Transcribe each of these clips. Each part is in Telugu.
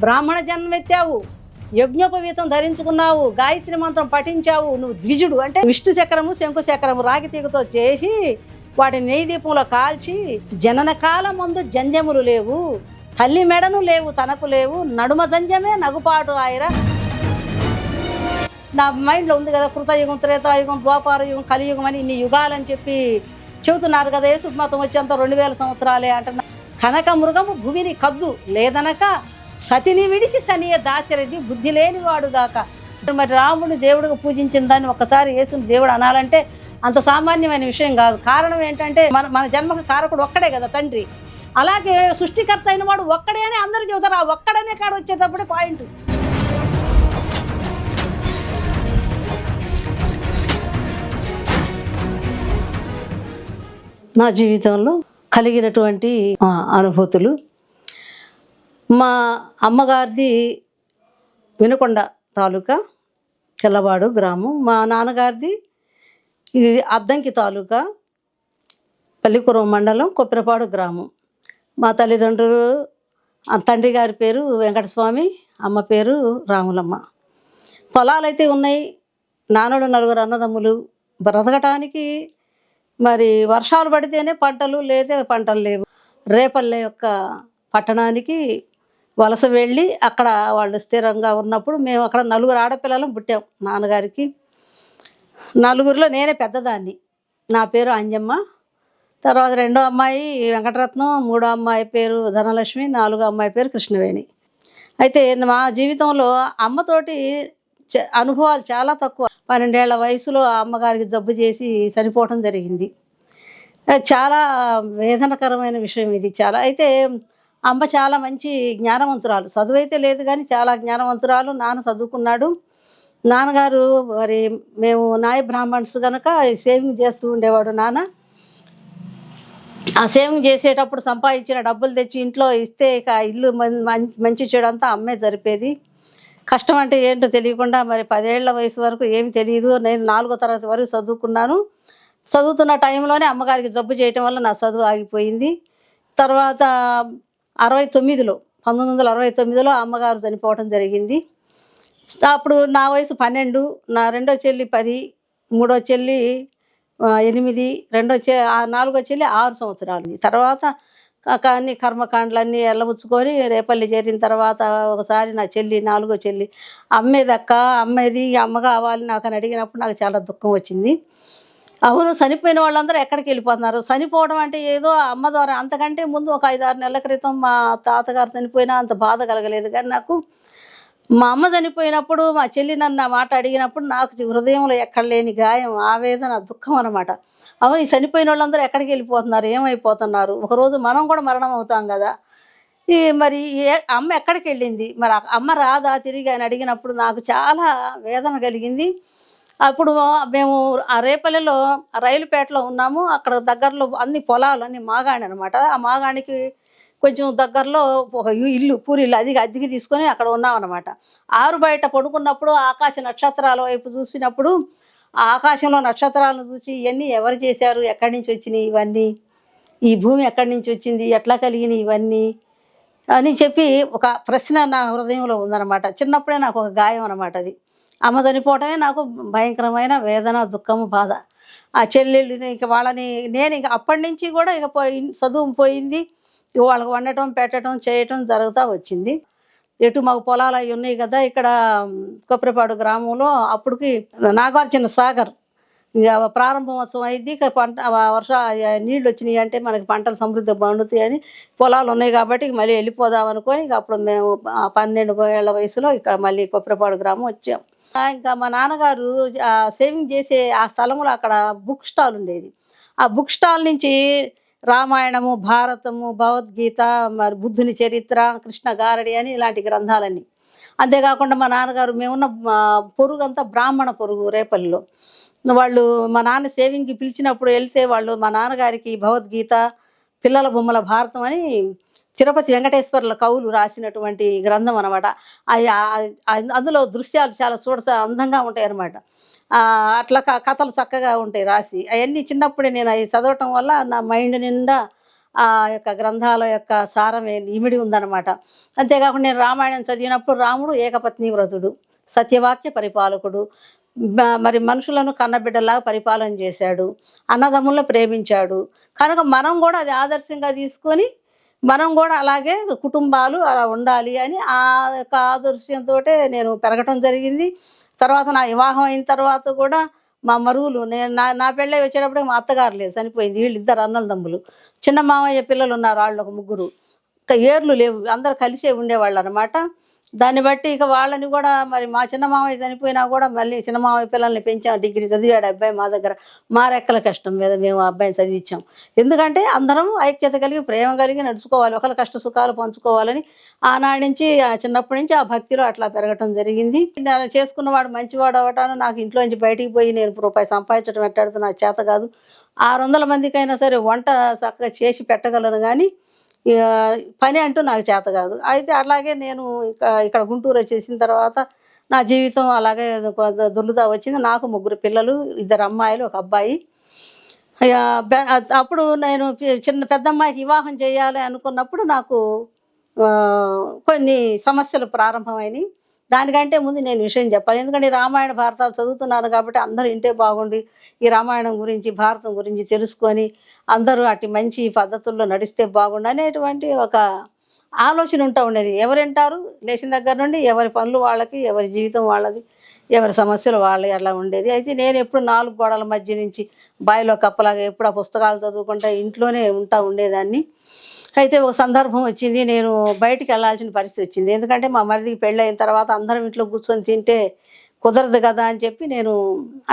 బ్రాహ్మణ జన్మెత్తావు, యజ్ఞోపవీతం ధరించుకున్నావు, గాయత్రి మంత్రం పఠించావు. నువ్వు ద్విజుడు అంటే విష్ణు చక్రము శంకు చక్రము రాగి తీగతో చేసి వాటి నెయ్యి దీపంలో కాల్చి, జనన కాలం ముందు జంధ్యములు లేవు, తల్లి మెడను లేవు తనకు లేవు, నడుమ జంధ్యమే నగుపాటు ఆయరా. నా మైండ్లో ఉంది కదా, కృతయుగం, త్రేతాయుగం, ద్వాపార యుగం, కలియుగం అని ఇన్ని యుగాలని చెప్పి చెబుతున్నారు కదా. యేసుమతం వచ్చేంత 2000 సంవత్సరాలే అంటున్నా. కనక మృగము భువిని కద్దు లేదనక, సతిని విడిచి సనియ దాశరథి బుద్ధి లేనివాడుగాక. మరి రాముడిని దేవుడిగా పూజించిన దాన్ని ఒక్కసారి యేసుని దేవుడు అనాలంటే అంత సామాన్యమైన విషయం కాదు. కారణం ఏంటంటే మన జన్మకు కారకుడు ఒక్కడే కదా తండ్రి. అలాగే సృష్టికర్త అయిన వాడు ఒక్కడే అని అందరూ చెబుతారు. ఆ ఒక్కడనే కాడ వచ్చేటప్పుడే పాయింట్. నా జీవితంలో కలిగినటువంటి అనుభూతులు, మా అమ్మగారిది వినుకొండ తాలూకా చెల్లవాడు గ్రామం, మా నాన్నగారిది ఇది అద్దంకి తాలూకా పల్లిపురం మండలం కొప్పిరపాడు గ్రామం. మా తల్లిదండ్రులు తండ్రి గారి పేరు వెంకటస్వామి, అమ్మ పేరు రాములమ్మ. పొలాలైతే ఉన్నాయి. నాన్నడు 4 అన్నదమ్ములు. బ్రతకటానికి మరి వర్షాలు పడితేనే పంటలు, లేదా పంటలు లేవు. రేపల్లె యొక్క పట్టణానికి వలస వెళ్ళి అక్కడ వాళ్ళు స్థిరంగా ఉన్నప్పుడు మేము అక్కడ 4 ఆడపిల్లలం పుట్టాం. నాన్నగారికి 4లో నేనే పెద్దదాన్ని. నా పేరు అంజమ్మ. తర్వాత 2వ అమ్మాయి వెంకటరత్నం, 3వ అమ్మాయి పేరు ధనలక్ష్మి, 4వ అమ్మాయి పేరు కృష్ణవేణి. అయితే మా జీవితంలో అమ్మతోటి అనుభవాలు చాలా తక్కువ. 12 ఏళ్ల వయసులో అమ్మగారికి జబ్బు చేసి చనిపోవటం జరిగింది. చాలా వేదనకరమైన విషయం ఇది చాలా. అయితే అమ్మ చాలా మంచి జ్ఞానవంతురాలు. చదువు అయితే లేదు కానీ చాలా జ్ఞానవంతురాలు. నాన్న చదువుకున్నాడు. నాన్నగారు మరి మేము నాయ బ్రాహ్మణ్స్ కనుక సేవింగ్ చేస్తూ ఉండేవాడు నాన్న. ఆ సేవింగ్ చేసేటప్పుడు సంపాదించిన డబ్బులు తెచ్చి ఇంట్లో ఇస్తే ఇక ఇల్లు మంచి చెడు అంతా అమ్మే జరిపేది. కష్టం అంటే ఏంటో తెలియకుండా మరి 10 ఏళ్ల వయసు వరకు ఏమి తెలియదు. నేను 4వ తరగతి వరకు చదువుకున్నాను. చదువుతున్న టైంలోనే అమ్మగారికి జబ్బు చేయటం వల్ల నా చదువు ఆగిపోయింది. తర్వాత 1969లో అమ్మగారు చనిపోవడం జరిగింది. అప్పుడు నా వయసు 12, నా 2వ చెల్లి 10, 3వ చెల్లి 8, 4వ చెల్లి 6 సంవత్సరాలు. తర్వాత అన్ని కర్మకాండలన్నీ ఎల్లబుచ్చుకొని రేపల్లి చేరిన తర్వాత ఒకసారి నా చెల్లి 4వ చెల్లి అమ్మేదక్క, అమ్మేది, అమ్మ కావాలి నాకు అని అడిగినప్పుడు నాకు చాలా దుఃఖం వచ్చింది. అవును, చనిపోయిన వాళ్ళందరూ ఎక్కడికి వెళ్ళిపోతున్నారు. చనిపోవడం అంటే ఏదో అమ్మ ద్వారా. అంతకంటే ముందు ఒక 5-6 నెలల క్రితం మా తాతగారు చనిపోయినా అంత బాధ కలగలేదు. కానీ నాకు మా అమ్మ చనిపోయినప్పుడు మా చెల్లి నన్ను ఆ మాట అడిగినప్పుడు నాకు హృదయంలో ఎక్కడ లేని గాయం, ఆవేదన, దుఃఖం అన్నమాట. అవును, ఈ చనిపోయిన వాళ్ళందరూ ఎక్కడికి వెళ్ళిపోతున్నారు, ఏమైపోతున్నారు, ఒకరోజు మనం కూడా మరణం అవుతాం కదా. మరి అమ్మ ఎక్కడికి వెళ్ళింది, మరి అమ్మ రాదా తిరిగి అని అడిగినప్పుడు నాకు చాలా వేదన కలిగింది. అప్పుడు మేము ఆ రేపల్లెలో రైలుపేటలో ఉన్నాము. అక్కడ దగ్గరలో అన్ని పొలాలు, అన్ని మాగాణి అనమాట. ఆ మాగాణికి కొంచెం దగ్గరలో ఒక ఇల్లు, పూరిల్లు, అది అద్దెకి తీసుకొని అక్కడ ఉన్నాం అనమాట. ఆరు బయట పడుకున్నప్పుడు ఆకాశ నక్షత్రాల వైపు చూసినప్పుడు ఆ ఆకాశంలో నక్షత్రాలను చూసి ఇవన్నీ ఎవరు చేశారు, ఎక్కడి నుంచి వచ్చినాయి ఇవన్నీ, ఈ భూమి ఎక్కడి నుంచి వచ్చింది, ఎట్లా కలిగినాయి ఇవన్నీ అని చెప్పి ఒక ప్రశ్న నా హృదయంలో ఉందన్నమాట. చిన్నప్పుడే నాకు ఒక గాయం అనమాట అది. అమ్మ చనిపోవటమే నాకు భయంకరమైన వేదన, దుఃఖము, బాధ. ఆ చెల్లెళ్ళని ఇక వాళ్ళని నేను ఇక అప్పటి నుంచి కూడా ఇక చదువు పోయింది. వాళ్ళకి వండటం, పెట్టడం, చేయటం జరుగుతూ వచ్చింది. ఎటు మాకు పొలాలు అవి ఉన్నాయి కదా ఇక్కడ కొప్పరిపాడు గ్రామంలో. అప్పటికి నాగార్జున సాగర్ ఇక ప్రారంభోత్సవం అయింది. ఇక పంట వర్ష నీళ్ళు వచ్చినాయి అంటే మనకి పంటలు సమృద్ధి పండుతాయని పొలాలు ఉన్నాయి కాబట్టి మళ్ళీ వెళ్ళిపోదాం అనుకొని ఇక అప్పుడు మేము 12 ఏళ్ల వయసులో ఇక్కడ మళ్ళీ కొప్పరిపాడు గ్రామం వచ్చాం. ఇంకా మా నాన్నగారు సేవింగ్ చేసే ఆ స్థలంలో అక్కడ బుక్ స్టాల్ ఉండేది. ఆ బుక్ స్టాల్ నుంచి రామాయణము, భారతము, భగవద్గీత, మరి బుద్ధుని చరిత్ర, కృష్ణ గారడి అని ఇలాంటి గ్రంథాలన్నీ. అంతేకాకుండా మా నాన్నగారు మేమున్న పొరుగు అంతా బ్రాహ్మణ పొరుగు రేపల్లిలో. వాళ్ళు మా నాన్న సేవింగ్కి పిలిచినప్పుడు వెళ్తే వాళ్ళు మా నాన్నగారికి భగవద్గీత, పిల్లల బొమ్మల భారతం అని తిరుపతి వెంకటేశ్వర్ల కవులు రాసినటువంటి గ్రంథం అనమాట. అందులో దృశ్యాలు చాలా అందంగా ఉంటాయి అన్నమాట. అట్లా కథలు చక్కగా ఉంటాయి రాసి. అవన్నీ చిన్నప్పుడే నేను అవి చదవటం వల్ల నా మైండ్ నిండా ఆ యొక్క గ్రంథాల యొక్క సారం ఇమిడి ఉందన్నమాట. అంతేకాకుండా నేను రామాయణం చదివినప్పుడు రాముడు ఏకపత్ని వ్రతుడు, సత్యవాక్య పరిపాలకుడు, మరి మనుషులను కన్నబిడ్డలాగా పరిపాలన చేశాడు, అన్నదమ్ములను ప్రేమించాడు. కనుక మనం కూడా అది ఆదర్శంగా తీసుకొని మనం కూడా అలాగే కుటుంబాలు అలా ఉండాలి అని ఆ యొక్క ఆదర్శంతోటే నేను పెరగటం జరిగింది. తర్వాత నా వివాహం అయిన తర్వాత కూడా మా మరుదులు నేను నా నా పెళ్ళై వచ్చేటప్పటికి మా అత్తగారు లేదు, చనిపోయింది. వీళ్ళిద్దరు అన్నల తమ్ములు. చిన్న మామయ్య పిల్లలున్నారు, వాళ్ళొక ముగ్గురు. ఏర్లు లేవు, అందరూ కలిసే ఉండేవాళ్ళనమాట. దాన్ని బట్టి ఇక వాళ్ళని కూడా మరి మా చిన్న మామయ్య చనిపోయినా కూడా మళ్ళీ చిన్న మామయ్య పిల్లల్ని పెంచాం. డిగ్రీ చదివాడు అబ్బాయి మా దగ్గర. మా రెక్కల కష్టం మీద మేము ఆ అబ్బాయిని చదివించాం. ఎందుకంటే అందరం ఐక్యత కలిగి, ప్రేమ కలిగి నడుచుకోవాలి, ఒకరి కష్ట సుఖాలు పంచుకోవాలని ఆనాటి నుంచి చిన్నప్పటి నుంచి ఆ భక్తిలో అట్లా పెరగటం జరిగింది. నేను చేసుకున్నవాడు మంచివాడు అవ్వటాను, నాకు ఇంట్లోంచి బయటికి పోయి నేను రూపాయి సంపాదించడం ఎట్టాడితే నాకు చేత కాదు. 600 మందికైనా సరే వంట చక్కగా చేసి పెట్టగలను కానీ పని అంటూ నాకు చేత కాదు. అయితే అలాగే నేను ఇక్కడ గుంటూరు వచ్చేసిన తర్వాత నా జీవితం అలాగే దొర్లుతా వచ్చింది. నాకు 3 పిల్లలు, 2 అమ్మాయిలు, 1 అబ్బాయి. ఇక అప్పుడు నేను పెద్దమ్మాయికి వివాహం చేయాలి అనుకున్నప్పుడు నాకు కొన్ని సమస్యలు ప్రారంభమైనయి. దానికంటే ముందు నేను విషయం చెప్పాలి. ఎందుకంటే ఈ రామాయణ భారతాలు చదువుతున్నాను కాబట్టి అందరూ ఇంటే బాగుండి ఈ రామాయణం గురించి, భారతం గురించి తెలుసుకొని అందరూ అట్టి మంచి పద్ధతుల్లో నడిస్తే బాగుండు అనేటువంటి ఒక ఆలోచన ఉంటా ఉండేది. ఎవరింటారు లేచిన దగ్గర నుండి ఎవరి పనులు వాళ్ళకి, ఎవరి జీవితం వాళ్ళది, ఎవరి సమస్యలు వాళ్ళవి అలా ఉండేది. అయితే నేను ఎప్పుడు 4 గోడల మధ్య నుంచి బావిలో కప్పలాగా ఎప్పుడు ఆ పుస్తకాలు చదువుకుంటా ఇంట్లోనే ఉండేదాన్ని. అయితే ఒక సందర్భం వచ్చింది, నేను బయటికి వెళ్ళాల్సిన పరిస్థితి వచ్చింది. ఎందుకంటే మా మరిదికి పెళ్ళయిన తర్వాత అందరం ఇంట్లో కూర్చొని తింటే కుదరదు కదా అని చెప్పి నేను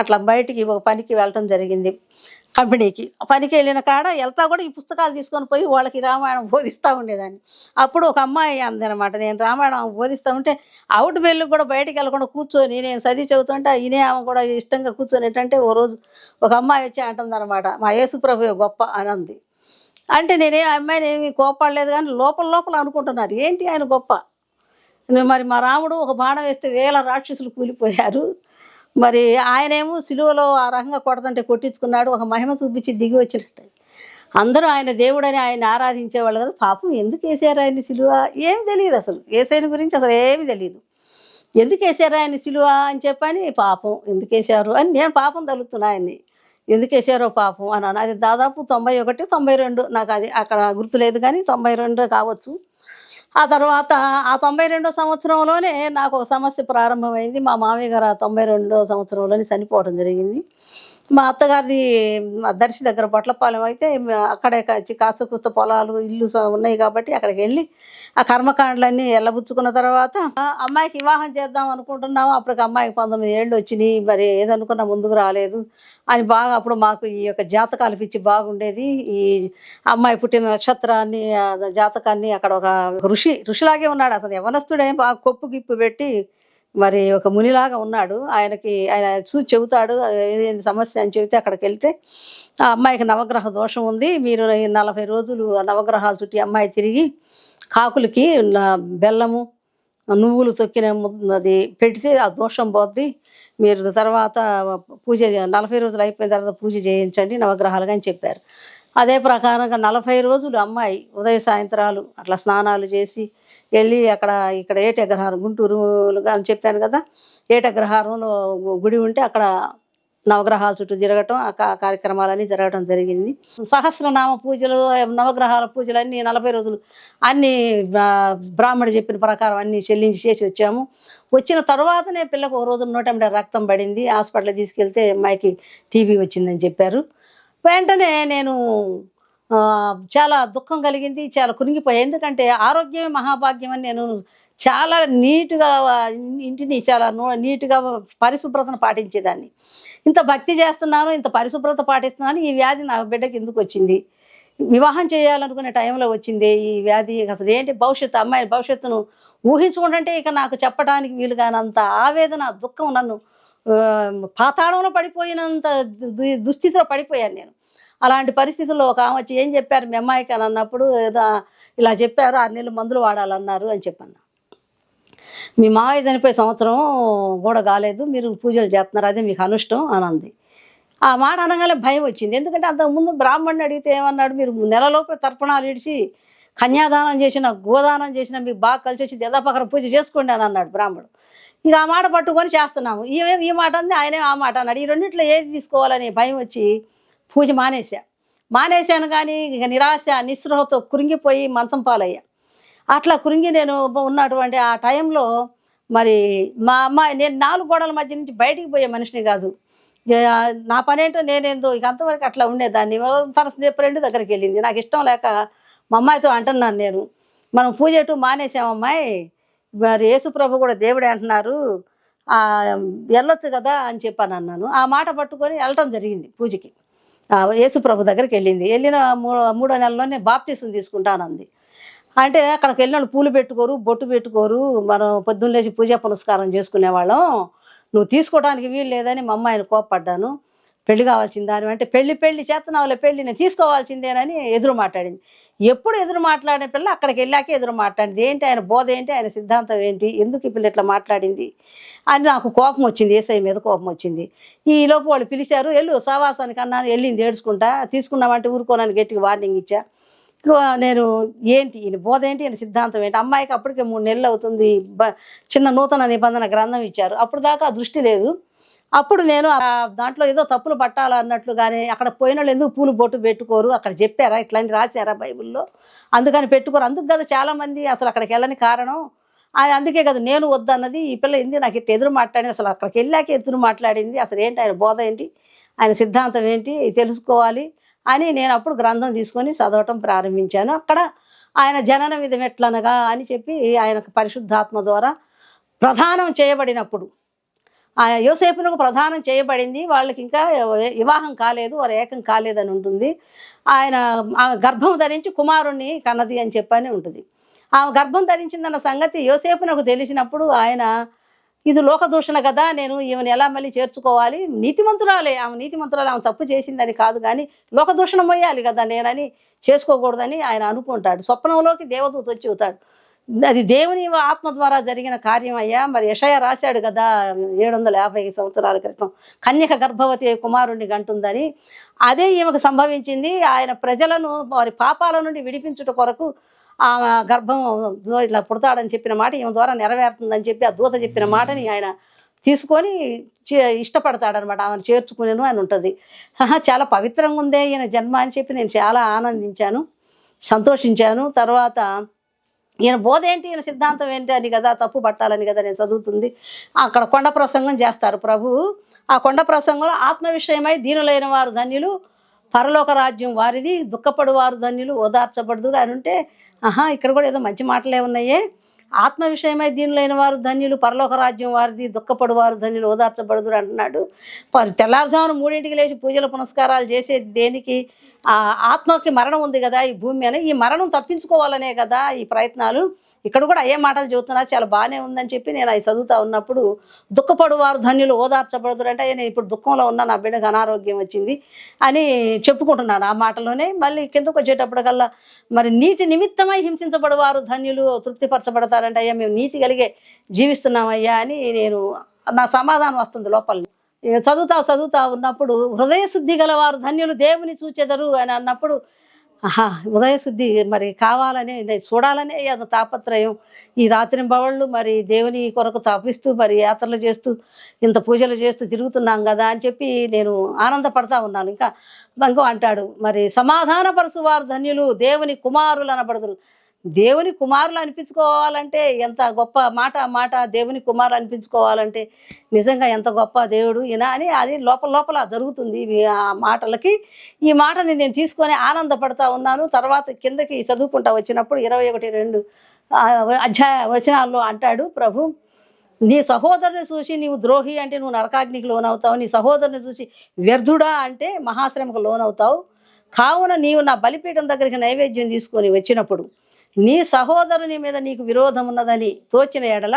అట్లా బయటికి ఒక పనికి వెళ్ళటం జరిగింది, కంపెనీకి. ఆ పనికి వెళ్ళిన కాడ వెళ్తా కూడా ఈ పుస్తకాలు తీసుకొని పోయి వాళ్ళకి రామాయణం బోధిస్తూ ఉండేదాన్ని. అప్పుడు ఒక అమ్మాయి అందనమాట, నేను రామాయణం బోధిస్తూ ఉంటే అవుట్ బెల్లు కూడా బయటికి వెళ్ళకుండా కూర్చొని నేను చదివి చెబుతుంటే ఈయనే ఆమె కూడా ఇష్టంగా కూర్చొని ఏంటంటే ఓ రోజు ఒక అమ్మాయి వచ్చి అంటుందన్నమాట, మా యేసుప్రభు గొప్ప అని అంది. అంటే నేనే అమ్మాయిని ఏమి కోపడలేదు కానీ లోపల లోపల అనుకుంటున్నారు ఏంటి ఆయన గొప్ప. మరి మా రాముడు ఒక బాణం వేస్తే 1000 రాక్షసులు కూలిపోయారు. మరి ఆయనేమో సిలువలో ఆ రకంగా కొడతంటే కొట్టించుకున్నాడు, ఒక మహిమ చూపించి దిగి వచ్చినట్టు. అందరూ ఆయన దేవుడని ఆయన ఆరాధించేవాళ్ళు కదా, పాపం ఎందుకు వేసారు ఆయన సిలువ ఏమి తెలియదు, అసలు ఏసైన గురించి అసలు ఏమి తెలియదు. ఎందుకు వేసారు ఆయన సిలువ అని చెప్పని, పాపం ఎందుకు వేసారు అని నేను పాపం తలుపుతున్నా ఆయన్ని, ఎందుకు వేసారో పాపం అన్నాను. అది దాదాపు 91, 92 నాకు అది అక్కడ గుర్తులేదు కానీ 92 కావచ్చు. ఆ తర్వాత ఆ 92వ సంవత్సరంలోనే నాకు ఒక సమస్య ప్రారంభమైంది. మా మామయ్య గారు ఆ 92వ సంవత్సరంలోనే చనిపోవడం జరిగింది. మా అత్తగారిది దర్శి దగ్గర బొట్లపాలెం అయితే అక్కడే కాస్త కూస్త పొలాలు ఇల్లు ఉన్నాయి కాబట్టి అక్కడికి వెళ్ళి ఆ కర్మకాండలన్నీ ఎల్లబుచ్చుకున్న తర్వాత అమ్మాయికి వివాహం చేద్దాం అనుకుంటున్నాము. అప్పటికి అమ్మాయికి 19 ఏళ్ళు వచ్చినాయి. మరి ఏదనుకున్నా ముందుకు రాలేదు అని బాగా అప్పుడు మాకు ఈ యొక్క జాతకాలు పిచ్చి బాగుండేది. ఈ అమ్మాయి పుట్టిన నక్షత్రాన్ని జాతకాన్ని అక్కడ ఒక ఋషిలాగే ఉన్నాడు, అతను యవనస్తుడే, బాగా కొప్పు గిప్పు పెట్టి మరి ఒక మునిలాగా ఉన్నాడు. ఆయన చూసి చెబుతాడు ఏదేంటి సమస్య అని చెబితే అక్కడికి వెళ్తే ఆ అమ్మాయికి నవగ్రహ దోషం ఉంది, మీరు 40 రోజులు నవగ్రహాలు చుట్టి అమ్మాయి తిరిగి కాకులకి బెల్లము నువ్వులు తొక్కిన అది పెడితే ఆ దోషం పోద్ది, మీరు తర్వాత పూజ 40 రోజులు అయిపోయిన తర్వాత పూజ చేయించండి నవగ్రహాలుగా అని చెప్పారు. అదే ప్రకారంగా 40 రోజులు అమ్మాయి ఉదయ సాయంత్రాలు అట్లా స్నానాలు చేసి వెళ్ళి ఇక్కడ ఏటగ్రహారం గుంటూరు అని చెప్పాను కదా, ఏటగ్రహారంలో గుడి ఉంటే అక్కడ నవగ్రహాల చుట్టూ తిరగటం, ఆ కార్యక్రమాలన్నీ జరగడం జరిగింది. సహస్రనామ పూజలు, నవగ్రహాల పూజలు అన్నీ 40 రోజులు అన్నీ బ్రాహ్మడు చెప్పిన ప్రకారం అన్నీ చెల్లించి చేసి వచ్చాము. వచ్చిన తర్వాతనే పిల్లకు ఒక రోజు 180 రక్తం పడింది. హాస్పిటల్కి తీసుకెళ్తే అమ్మాయికి టీబీ వచ్చిందని చెప్పారు. వెంటనే నేను చాలా దుఃఖం కలిగింది, చాలా కురింగిపోయాను. ఎందుకంటే ఆరోగ్యమే మహాభాగ్యం అని నేను చాలా నీట్గా ఇంటిని చాలా నీట్గా పరిశుభ్రతను పాటించేదాన్ని. ఇంత భక్తి చేస్తున్నాను, ఇంత పరిశుభ్రత పాటిస్తున్నాను, ఈ వ్యాధి నా బిడ్డకి ఎందుకు వచ్చింది, వివాహం చేయాలనుకునే టైంలో వచ్చింది ఈ వ్యాధి, అసలు ఏంటి భవిష్యత్తు, అమ్మాయి భవిష్యత్తును ఊహించుకుంటుంటే ఇక నాకు చెప్పడానికి వీలు కానంత ఆవేదన, దుఃఖం నన్ను పాతాళంలో పడిపోయినంత దుస్థితిలో పడిపోయాను నేను. అలాంటి పరిస్థితుల్లో ఒక ఆమె వచ్చి ఏం చెప్పారు మీ అమ్మాయికి అని అన్నప్పుడు, ఏదో ఇలా చెప్పారు 6 నెలలు మందులు వాడాలన్నారు అని చెప్పాను. మీ మావయ్య చనిపోయి సంవత్సరం కూడా కాలేదు, మీరు పూజలు చేస్తున్నారు, అదే మీకు అనుష్టం అని అంది. ఆ మాట అనగానే భయం వచ్చింది. ఎందుకంటే అంతకుముందు బ్రాహ్మణుడిని అడిగితే ఏమన్నాడు, మీరు నెలలోపు తర్పణాలు ఇడిచి కన్యాదానం చేసిన, గోదానం చేసిన మీకు బాగా కలిసొచ్చి యథాపకర పూజ చేసుకోండి అని అన్నాడు బ్రాహ్మడు. ఇక ఆ మాట పట్టుకొని చేస్తున్నాము. ఈమె ఈ మాట అంది, ఆయనే ఆ మాట అన్నాడు. ఈ రెండిట్లో ఏది తీసుకోవాలని భయం వచ్చి పూజ మానేశాను కానీ ఇక నిరాశ, నిస్పృహతో కృంగిపోయి మంచం పాలయ్యా. అట్లా కృంగి నేను ఉన్నటువంటి ఆ టైంలో మరి మా అమ్మాయి, నేను 4 గోడల మధ్య నుంచి బయటికి పోయే మనిషిని కాదు. ఇక నా పనేంటో నేనేందో ఇక అంతవరకు అట్లా ఉండేదాన్ని. తన ఫ్రెండ్ దగ్గరికి వెళ్ళింది. నాకు ఇష్టం లేక మా అమ్మాయితో అంటున్నాను నేను, మనం పూజ ఎటు మానేసామమ్మాయి, మరి యేసుప్రభు కూడా దేవుడే అంటున్నారు, వెళ్ళొచ్చు కదా అని చెప్పాను అన్నాను. ఆ మాట పట్టుకొని వెళ్ళటం జరిగింది పూజకి. యేసుప్రభు దగ్గరికి వెళ్ళింది. వెళ్ళిన మూడో నెలలోనే బాప్తీసం తీసుకుంటానంది. అంటే అక్కడికి వెళ్ళిన పూలు పెట్టుకోరు, బొట్టు పెట్టుకోరు, మనం పొద్దున్న లేచి పూజా పునస్కారం చేసుకునేవాళ్ళం, నువ్వు తీసుకోవడానికి వీలు లేదని మా అమ్మాయిని కోప్పడ్డాను. పెళ్లి కావాల్సిందా అని అంటే, పెళ్లి చేస్తున్నావులే, పెళ్లి నేను తీసుకోవాల్సిందేనని ఎదురు మాట్లాడింది. ఎప్పుడు ఎదురు మాట్లాడిన పిల్ల అక్కడికి వెళ్ళాకే ఎదురు మాట్లాడింది. ఏంటి ఆయన బోధ ఏంటి, ఆయన సిద్ధాంతం ఏంటి, ఎందుకు ఈ పిల్ల ఇట్లా మాట్లాడింది అని నాకు కోపం వచ్చింది. ఏసఐ మీద కోపం వచ్చింది. ఈలోపు వాళ్ళు పిలిచారు, వెళ్ళు సావాసానికి అన్నాను. వెళ్ళింది ఏడ్చుకుంటా. తీసుకున్నామంటే ఊరుకోనని గట్టిగా వార్నింగ్ ఇచ్చా. నేను ఏంటి ఈయన బోధ ఏంటి, ఈయన సిద్ధాంతం ఏంటి. అమ్మాయికి అప్పటికే 3 నెలలు అవుతుంది. చిన్న నూతన నిబంధన గ్రంథం ఇచ్చారు. అప్పుడు దాకా దృష్టి లేదు. అప్పుడు నేను దాంట్లో ఏదో తప్పులు పట్టాలన్నట్లుగానే, అక్కడ పోయిన వాళ్ళు ఎందుకు పూలు బొట్టు పెట్టుకోరు, అక్కడ చెప్పారా, ఇట్లని రాశారా బైబిల్లో, అందుకని పెట్టుకోరు. అందుకు కదా చాలామంది అసలు అక్కడికి వెళ్ళని కారణం. అందుకే కదా నేను వద్దన్నది. ఈ పిల్ల ఏంది నాకు ఇట్లా ఎదురు మాట్లాడింది, అసలు అక్కడికి వెళ్ళాక ఎదురు మాట్లాడింది, అసలు ఏంటి ఆయన బోధ ఏంటి, ఆయన సిద్ధాంతం ఏంటి తెలుసుకోవాలి అని నేను అప్పుడు గ్రంథం తీసుకొని చదవటం ప్రారంభించాను. అక్కడ ఆయన జనన విధం ఎట్లనగా అని చెప్పి ఆయనకు పరిశుద్ధాత్మ ద్వారా ప్రధానం చేయబడినప్పుడు, యోసేపునకు ప్రధానం చేయబడింది. వాళ్ళకి ఇంకా వివాహం కాలేదు, వారు ఏకం కాలేదని ఉంటుంది. ఆయన గర్భం ధరించి కుమారుణ్ణి కన్నది అని చెప్పని ఉంటుంది. ఆమె గర్భం ధరించిందన్న సంగతి యోసేపునకు తెలిసినప్పుడు ఆయన, ఇది లోకదూషణ కదా, నేను ఈమెను ఎలా మళ్ళీ చేర్చుకోవాలి, నీతిమంతురాలే ఆమె తప్పు చేసిందని కాదు కానీ లోకదూషణ మొయ్యాలి కదా నేనని, చేసుకోకూడదని ఆయన అనుకుంటాడు. స్వప్నంలోకి దేవదూత వచ్చి చెబుతాడు, అది దేవుని ఆత్మ ద్వారా జరిగిన కార్యం అయ్యా. మరి యెషయా రాశాడు కదా 750 సంవత్సరాల క్రితం, కన్యక గర్భవతి కుమారుణ్ణి గంటుందని. అదే ఈమెకు సంభవించింది. ఆయన ప్రజలను వారి పాపాల నుండి విడిపించుట కొరకు ఆమె గర్భంలో ఇట్లా పుడతాడని చెప్పిన మాట ఈమె ద్వారా నెరవేరుతుందని చెప్పి ఆ దూత చెప్పిన మాటని ఆయన తీసుకొని ఇష్టపడతాడనమాట. ఆమెను చేర్చుకునేను అని ఉంటుంది. చాలా పవిత్రంగా ఉందే ఈయన జన్మ అని చెప్పి నేను చాలా ఆనందించాను, సంతోషించాను. తర్వాత ఈయన బోధ ఏంటి, ఈయన సిద్ధాంతం ఏంటి అని కదా, తప్పు పట్టాలని కదా నేను చదువుతుంది. అక్కడ కొండ ప్రసంగం చేస్తారు ప్రభు. ఆ కొండ ప్రసంగంలో ఆత్మ విషయమై దీనులైన వారు ధన్యులు, పరలోక రాజ్యం వారిది, దుఃఖపడు వారు ధన్యులు, ఓదార్చబడుదురు అని ఉంటే, ఇక్కడ కూడా ఏదో మంచి మాటలే ఉన్నాయే. ఆత్మ విషయమై దీనులైన వారు ధన్యులు, పరలోక రాజ్యం వారిది, దుఃఖపడు వారు ధన్యులు, ఓదార్చబడుదురు అంటున్నాడు. తెల్లారుజామున 3ంటికి లేచి పూజలు పునస్కారాలు చేసేది దేనికి, ఆత్మకి మరణం ఉంది కదా ఈ భూమి మీద, ఈ మరణం తప్పించుకోవాలనే కదా ఈ ప్రయత్నాలు. ఇక్కడ కూడా అయ్యే మాటలు చెబుతున్నారు, చాలా బాగానే ఉందని చెప్పి నేను అవి చదువుతూ ఉన్నప్పుడు, దుఃఖపడు వారు ధన్యులు, ఓదార్చబడుదురు అంటే, నేను ఇప్పుడు దుఃఖంలో ఉన్నా, నా బిడ్డకు అనారోగ్యం వచ్చింది అని చెప్పుకుంటున్నాను. ఆ మాటలోనే మళ్ళీ కిందకు వచ్చేటప్పటికల్లా, మరి నీతి నిమిత్తమై హింసించబడు వారు ధన్యులు, తృప్తిపరచబడతారంటే, అయ్యా మేము నీతి కలిగే జీవిస్తున్నామయ్యా అని నేను, నా సమాధానం వస్తుంది లోపల. చదువుతా ఉన్నప్పుడు, హృదయశుద్ధి గల వారు ధన్యులు దేవుని చూచెదరు అని అన్నప్పుడు, ఉదయశుద్ధి మరి కావాలనే, చూడాలనే అది తాపత్రయం. ఈ రాత్రింబవళ్ళు మరి దేవుని కొరకు తపిస్తూ మరి యాత్రలు చేస్తూ ఇంత పూజలు చేస్తూ తిరుగుతున్నాం కదా అని చెప్పి నేను ఆనందపడతా ఉన్నాను. ఇంకా అంటాడు, మరి సమాధానపరచు వారు ధన్యులు, దేవుని కుమారులు అనబడుదురు. దేవుని కుమారులు అనిపించుకోవాలంటే ఎంత గొప్ప మాట, దేవుని కుమారులు అనిపించుకోవాలంటే నిజంగా ఎంత గొప్ప దేవుడు ఈయన అని అది లోపల జరుగుతుంది. ఆ మాటలకి ఈ మాటని నేను తీసుకొని ఆనందపడతా ఉన్నాను. తర్వాత కిందకి చదువుకుంటా వచ్చినప్పుడు 21-2 అధ్యాయ వచనాల్లో అంటాడు ప్రభు, నీ సహోదరుని చూసి నీవు ద్రోహి అంటే నువ్వు నరకాగ్నికి లోనవుతావు, నీ సహోదరుని చూసి వ్యర్థుడా అంటే మహాశ్రమకు లోనవుతావు. కావున నీవు నా బలిపీఠం దగ్గరికి నైవేద్యం తీసుకొని వచ్చినప్పుడు, నీ సహోదరుని మీద నీకు విరోధం ఉన్నదని తోచిన ఎడల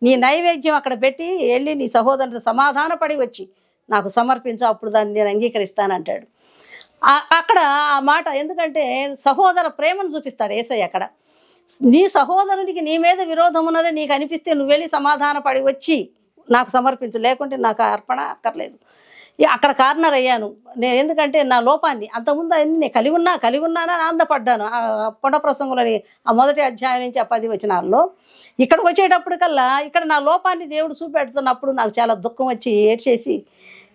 నీ నైవేద్యం అక్కడ పెట్టి వెళ్ళి నీ సహోదరుని సమాధానపడి వచ్చి నాకు సమర్పించు, అప్పుడు దాన్ని నేను అంగీకరిస్తానంటాడు. అక్కడ ఆ మాట ఎందుకంటే సహోదర ప్రేమను చూపిస్తాడు యేసయ్య. అక్కడ నీ సహోదరునికి నీ మీద విరోధం ఉన్నది నీకు అనిపిస్తే నువ్వు వెళ్ళి సమాధానపడి వచ్చి నాకు సమర్పించు, లేకుంటే నాకు అర్పణ అక్కర్లేదు. అక్కడ కార్నర్ అయ్యాను నేను. ఎందుకంటే నా లోపాన్ని అంతకుముందు అన్ని నేను కలిగి ఉన్నానని ఆనందపడ్డాను. పొడ ప్రసంగులని ఆ మొదటి అధ్యాయం నుంచి ఆ 10 వచనాల్లో. ఇక్కడికి వచ్చేటప్పటికల్లా ఇక్కడ నా లోపాన్ని దేవుడు చూపెడుతున్నప్పుడు నాకు చాలా దుఃఖం వచ్చి ఏడ్చేసి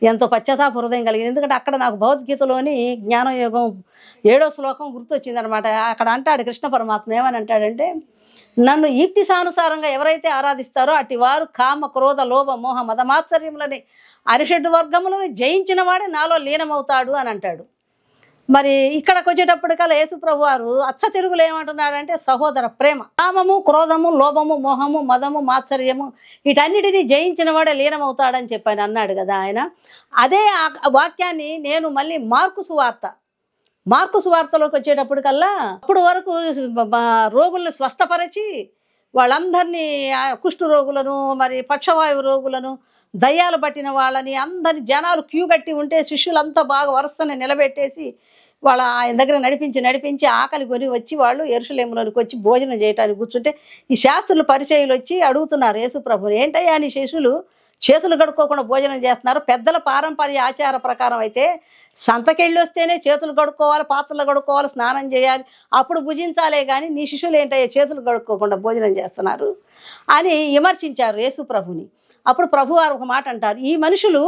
ఎంతో పశ్చాత్తాప హృదయం కలిగింది. ఎందుకంటే అక్కడ నాకు భగవద్గీతలోని జ్ఞానయోగం 7వ శ్లోకం గుర్తొచ్చిందనమాట. అక్కడ అంటాడు కృష్ణ పరమాత్మ ఏమని అంటాడంటే, నన్ను ఈప్తిసానుసారంగా ఎవరైతే ఆరాధిస్తారో అట్టి వారు కామ క్రోధ లోభ మోహ మదమాత్సర్యములని అరిషడ్ వర్గములను జయించిన వాడే నాలో లీనమవుతాడు అని అంటాడు. మరి ఇక్కడికి వచ్చేటప్పటికల్లా యేసు ప్రభు వారు అచ్చ తెలుగులో ఏమంటున్నాడంటే సహోదర ప్రేమ, కామము క్రోధము లోభము మోహము మదము మాత్సర్యము వీటన్నిటినీ జయించిన వాడే లీనమవుతాడని చెప్పాను అన్నాడు కదా ఆయన. అదే వాక్యాన్ని నేను మళ్ళీ మార్కు సువార్తలోకి వచ్చేటప్పటికల్లా అప్పుడు వరకు రోగులను స్వస్థపరిచి వాళ్ళందరినీ కుష్టు రోగులను మరి పక్షవాయు రోగులను దయ్యాలు పట్టిన వాళ్ళని అందరిని జనాలు క్యూ కట్టి ఉంటే శిష్యులంతా బాగా వరుసని నిలబెట్టేసి వాళ్ళ ఆయన దగ్గర నడిపించి ఆకలి కొని వచ్చి వాళ్ళు యెరూషలేములోనికి వచ్చి భోజనం చేయడానికి కూర్చుంటే ఈ శాస్త్రులు పరిచయులు వచ్చి అడుగుతున్నారు యేసు ప్రభుని, ఏంటయ్యా నీ శిష్యులు చేతులు కడుక్కోకుండా భోజనం చేస్తున్నారు? పెద్దల పారంపర్య ఆచార ప్రకారం అయితే సంతకెళ్ళి వస్తేనే చేతులు కడుక్కోవాలి, పాత్రలు కడుక్కోవాలి, స్నానం చేయాలి, అప్పుడు భుజించాలే కానీ నీ శిష్యులు ఏంటయ్యా చేతులు కడుక్కోకుండా భోజనం చేస్తున్నారు అని విమర్శించారు యేసు ప్రభుని. అప్పుడు ప్రభువారు ఒక మాట అంటారు, ఈ మనుషులు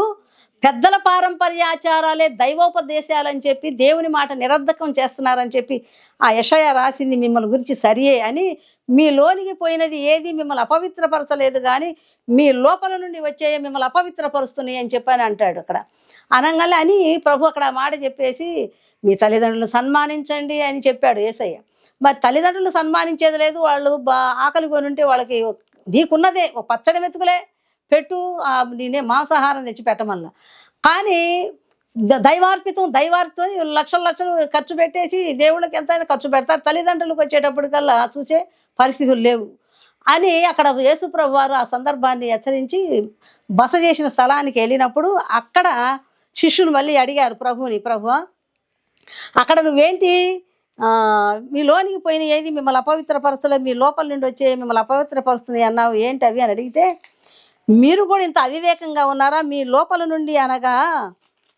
పెద్దల పారంపర్యాచారాలే దైవోపదేశాలని చెప్పి దేవుని మాట నిరర్ధకం చేస్తున్నారని చెప్పి ఆ యెషయా రాసింది మిమ్మల్ని గురించి సరియే అని, మీ లోనికి పోయినది ఏది మిమ్మల్ని అపవిత్రపరచలేదు కానీ మీ లోపల నుండి వచ్చే మిమ్మల్ని అపవిత్రపరుస్తున్నాయి అని చెప్పని అంటాడు అక్కడ. అనగానే అని ప్రభు అక్కడ మాట చెప్పేసి మీ తల్లిదండ్రులను సన్మానించండి అని చెప్పాడు యేసయ్య. మరి తల్లిదండ్రులు సన్మానించేది లేదు, వాళ్ళు ఆకలి కొని ఉంటే వాళ్ళకి నీకున్నదే ఒక పచ్చడి మెతుకులే పెట్టు, నేనే మాంసాహారం తెచ్చి పెట్టమల్లా. కానీ దైవార్పితం లక్షలు ఖర్చు పెట్టేసి దేవుళ్ళకి ఎంతైనా ఖర్చు పెడతారు, తల్లిదండ్రులకు వచ్చేటప్పటికల్లా చూసే పరిస్థితులు లేవు అని అక్కడ యేసు ప్రభు వారు ఆ సందర్భాన్ని హెచ్చరించి బస చేసిన స్థలానికి వెళ్ళినప్పుడు అక్కడ శిష్యులు మళ్ళీ అడిగారు ప్రభువుని, ప్రభువా అక్కడ నువ్వేంటి మీ లోనికి పోయిన ఏది మిమ్మల్ని అపవిత్రపరచలే, మీ లోపల నుండి వచ్చే మిమ్మల్ని అపవిత్రపరుస్తున్నాయి అన్నావు, ఏంటి అవి అని అడిగితే, మీరు కూడా ఇంత అవివేకంగా ఉన్నారా? మీ లోపల నుండి అనగా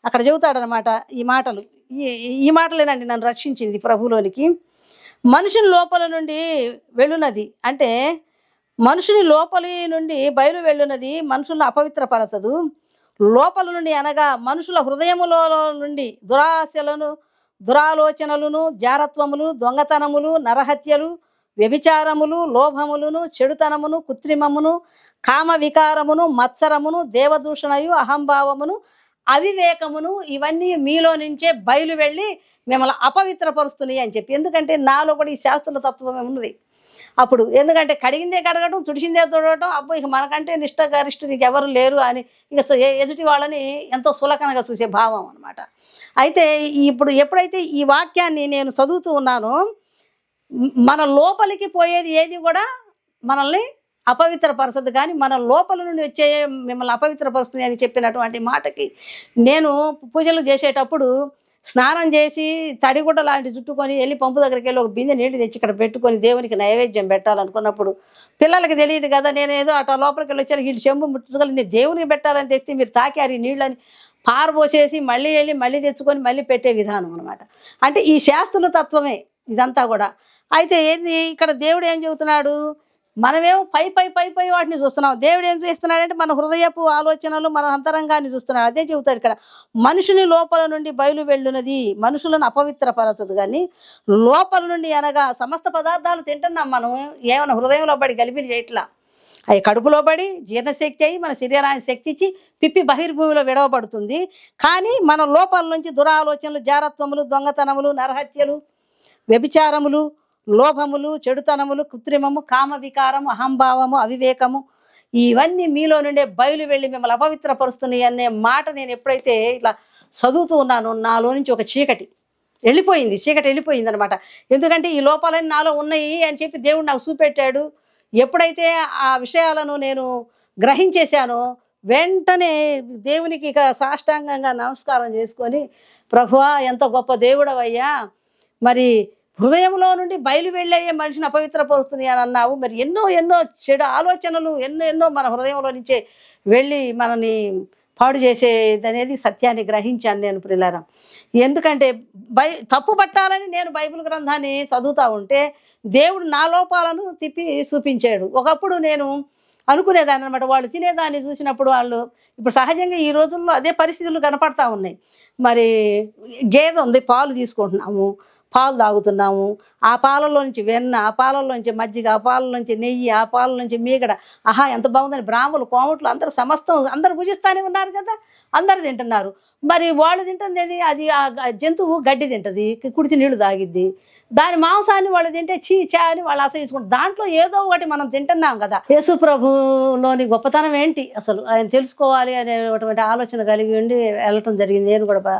అక్కడ చెబుతాడనమాట ఈ మాటలు. ఈ మాటలేనండి నన్ను రక్షించింది ప్రభులోనికి. మనుషుని లోపల నుండి వెళ్ళునది అంటే మనుషుని లోపలి నుండి బయలు వెళ్ళునది మనుషులను అపవిత్రపరచదు. లోపల నుండి అనగా మనుషుల హృదయములో నుండి దురాశలను దురాలోచనలను జారత్వములు దొంగతనములు నరహత్యలు వ్యభిచారములు లోభములను చెడుతనమును కృత్రిమమును కామ వికారమును మత్సరమును దేవదూషణయు అహంభావమును అవివేకమును ఇవన్నీ మీలో నుంచే బయలు వెళ్ళి మిమ్మల్ని అపవిత్రపరుస్తున్నాయి అని చెప్పి. ఎందుకంటే నాలో కూడా ఈ శాస్త్రుల తత్వమే ఉన్నది. అప్పుడు ఎందుకంటే కడిగిందే కడగటం తుడిచిందే తుడవటం, అప్పుడు ఇక మనకంటే నిష్ఠగరిష్ఠులు ఇక ఎవరు లేరు అని ఇక ఎదుటి వాళ్ళని ఎంతో సులకనగా చూసే భావం అనమాట. అయితే ఇప్పుడు ఎప్పుడైతే ఈ వాక్యాన్ని నేను చదువుతూ ఉన్నానో, మన లోపలికి పోయేది ఏది కూడా మనల్ని అపవిత్రపరచదు కానీ మన లోపల నుండి వచ్చే మిమ్మల్ని అపవిత్రపరుస్తుంది అని చెప్పినటువంటి మాటకి నేను పూజలు చేసేటప్పుడు స్నానం చేసి తడిగుడ్డ లాంటి చుట్టుకొని వెళ్ళి పంపు దగ్గరికి వెళ్ళి ఒక బిందె నీళ్ళు తెచ్చి ఇక్కడ పెట్టుకొని దేవునికి నైవేద్యం పెట్టాలనుకున్నప్పుడు పిల్లలకి తెలియదు కదా, నేనేదో అట్లా లోపలికి వెళ్ళి వచ్చాను, వీళ్ళు చెంబు ముట్టుకొని నేను దేవునికి పెట్టాలని తెస్తే మీరు తాకారు ఈ నీళ్ళని పారబోసేసి మళ్ళీ వెళ్ళి మళ్ళీ తెచ్చుకొని మళ్ళీ పెట్టే విధానం అనమాట. అంటే ఈ శాస్త్రుల తత్వమే ఇదంతా కూడా. అయితే ఏంది ఇక్కడ దేవుడు ఏం చెబుతున్నాడు, మనమేమో పై వాటిని చూస్తున్నాం, దేవుడు ఏం చేస్తున్నాడంటే మన హృదయపు ఆలోచనలు మన అంతరంగాన్ని చూస్తున్నాడు. అదే చెబుతాడు ఇక్కడ, మనుషుని లోపల నుండి బయలు వెళ్ళునది మనుషులను అపవిత్రపరచదు కానీ లోపల నుండి అనగా సమస్త పదార్థాలు తింటున్నాం మనం, ఏమైనా హృదయంలో పడి గలిపిని చేయట్లా, అవి కడుపులో పడి జీర్ణశక్తి అయ్యి మన శరీరానికి శక్తి ఇచ్చి పిప్పి బహిర్భూమిలో విడవబడుతుంది. కానీ మన లోపల నుంచి దురాలోచనలు జారత్వములు దొంగతనములు నరహత్యలు వ్యభిచారములు లోభములు చెడుతనములు కృత్రిమము కామ వికారము అహంభావము అవివేకము ఇవన్నీ మీలో నుండే బయలు వెళ్ళి మిమ్మల్ని అపవిత్రపరుస్తున్నాయి అనే మాట నేను ఎప్పుడైతే ఇట్లా చదువుతూ ఉన్నానో నాలో నుంచి ఒక చీకటి వెళ్ళిపోయింది అనమాట. ఎందుకంటే ఈ లోపాలన్నీ నాలో ఉన్నాయి అని చెప్పి దేవుడు నాకు చూపెట్టాడు. ఎప్పుడైతే ఆ విషయాలను నేను గ్రహించేశానో వెంటనే దేవునికి ఇక సాష్టాంగంగా నమస్కారం చేసుకొని, ప్రభువా ఎంత గొప్ప దేవుడవయ్యా, మరి హృదయంలో నుండి బయలు వెళ్ళయ్యే మనిషిని అపవిత్రపరుస్తున్నాయి అని అన్నావు, మరి ఎన్నో చెడు ఆలోచనలు ఎన్నో మన హృదయంలో నుంచే వెళ్ళి మనని పాడు చేసేది అనేది సత్యాన్ని గ్రహించాను నేను ప్రియులారా. ఎందుకంటే తప్పు పట్టాలని నేను బైబిల్ గ్రంథాన్ని చదువుతూ ఉంటే దేవుడు నా లోపాలను తిప్పి చూపించాడు. ఒకప్పుడు నేను అనుకునేదాన్ని అనమాట. వాళ్ళు తినేదాన్ని చూసినప్పుడు వాళ్ళు ఇప్పుడు సహజంగా ఈ రోజుల్లో అదే పరిస్థితులు కనపడతా ఉన్నాయి. మరి గేదె ఉంది, పాలు తీసుకుంటున్నాము, పాలు తాగుతున్నాము. ఆ పాలల్లో నుంచి వెన్న, ఆ పాలల్లో నుంచి మజ్జిగ, ఆ పాలల నుంచి నెయ్యి, ఆ పాల నుంచి మీగడ. ఆహా ఎంత బాగుందని బ్రాహ్మలు, కోమట్లు అందరూ సమస్తం అందరూ భుజిస్తూనే ఉన్నారు కదా, అందరు తింటున్నారు. మరి వాళ్ళు తింటుంది ఏది, అది ఆ జంతువు గడ్డి తింటుంది, కుడితి నీళ్లు తాగిద్ది. దాని మాంసాన్ని వాళ్ళు తింటే చీ చా అని వాళ్ళు ఆశ్రయించుకుంటారు. దాంట్లో ఏదో ఒకటి మనం తింటున్నాం కదా. యేసు ప్రభులోని గొప్పతనం ఏంటి అసలు ఆయన తెలుసుకోవాలి అనేటువంటి ఆలోచన కలిగి ఉండి వెళ్ళటం జరిగింది. నేను కూడా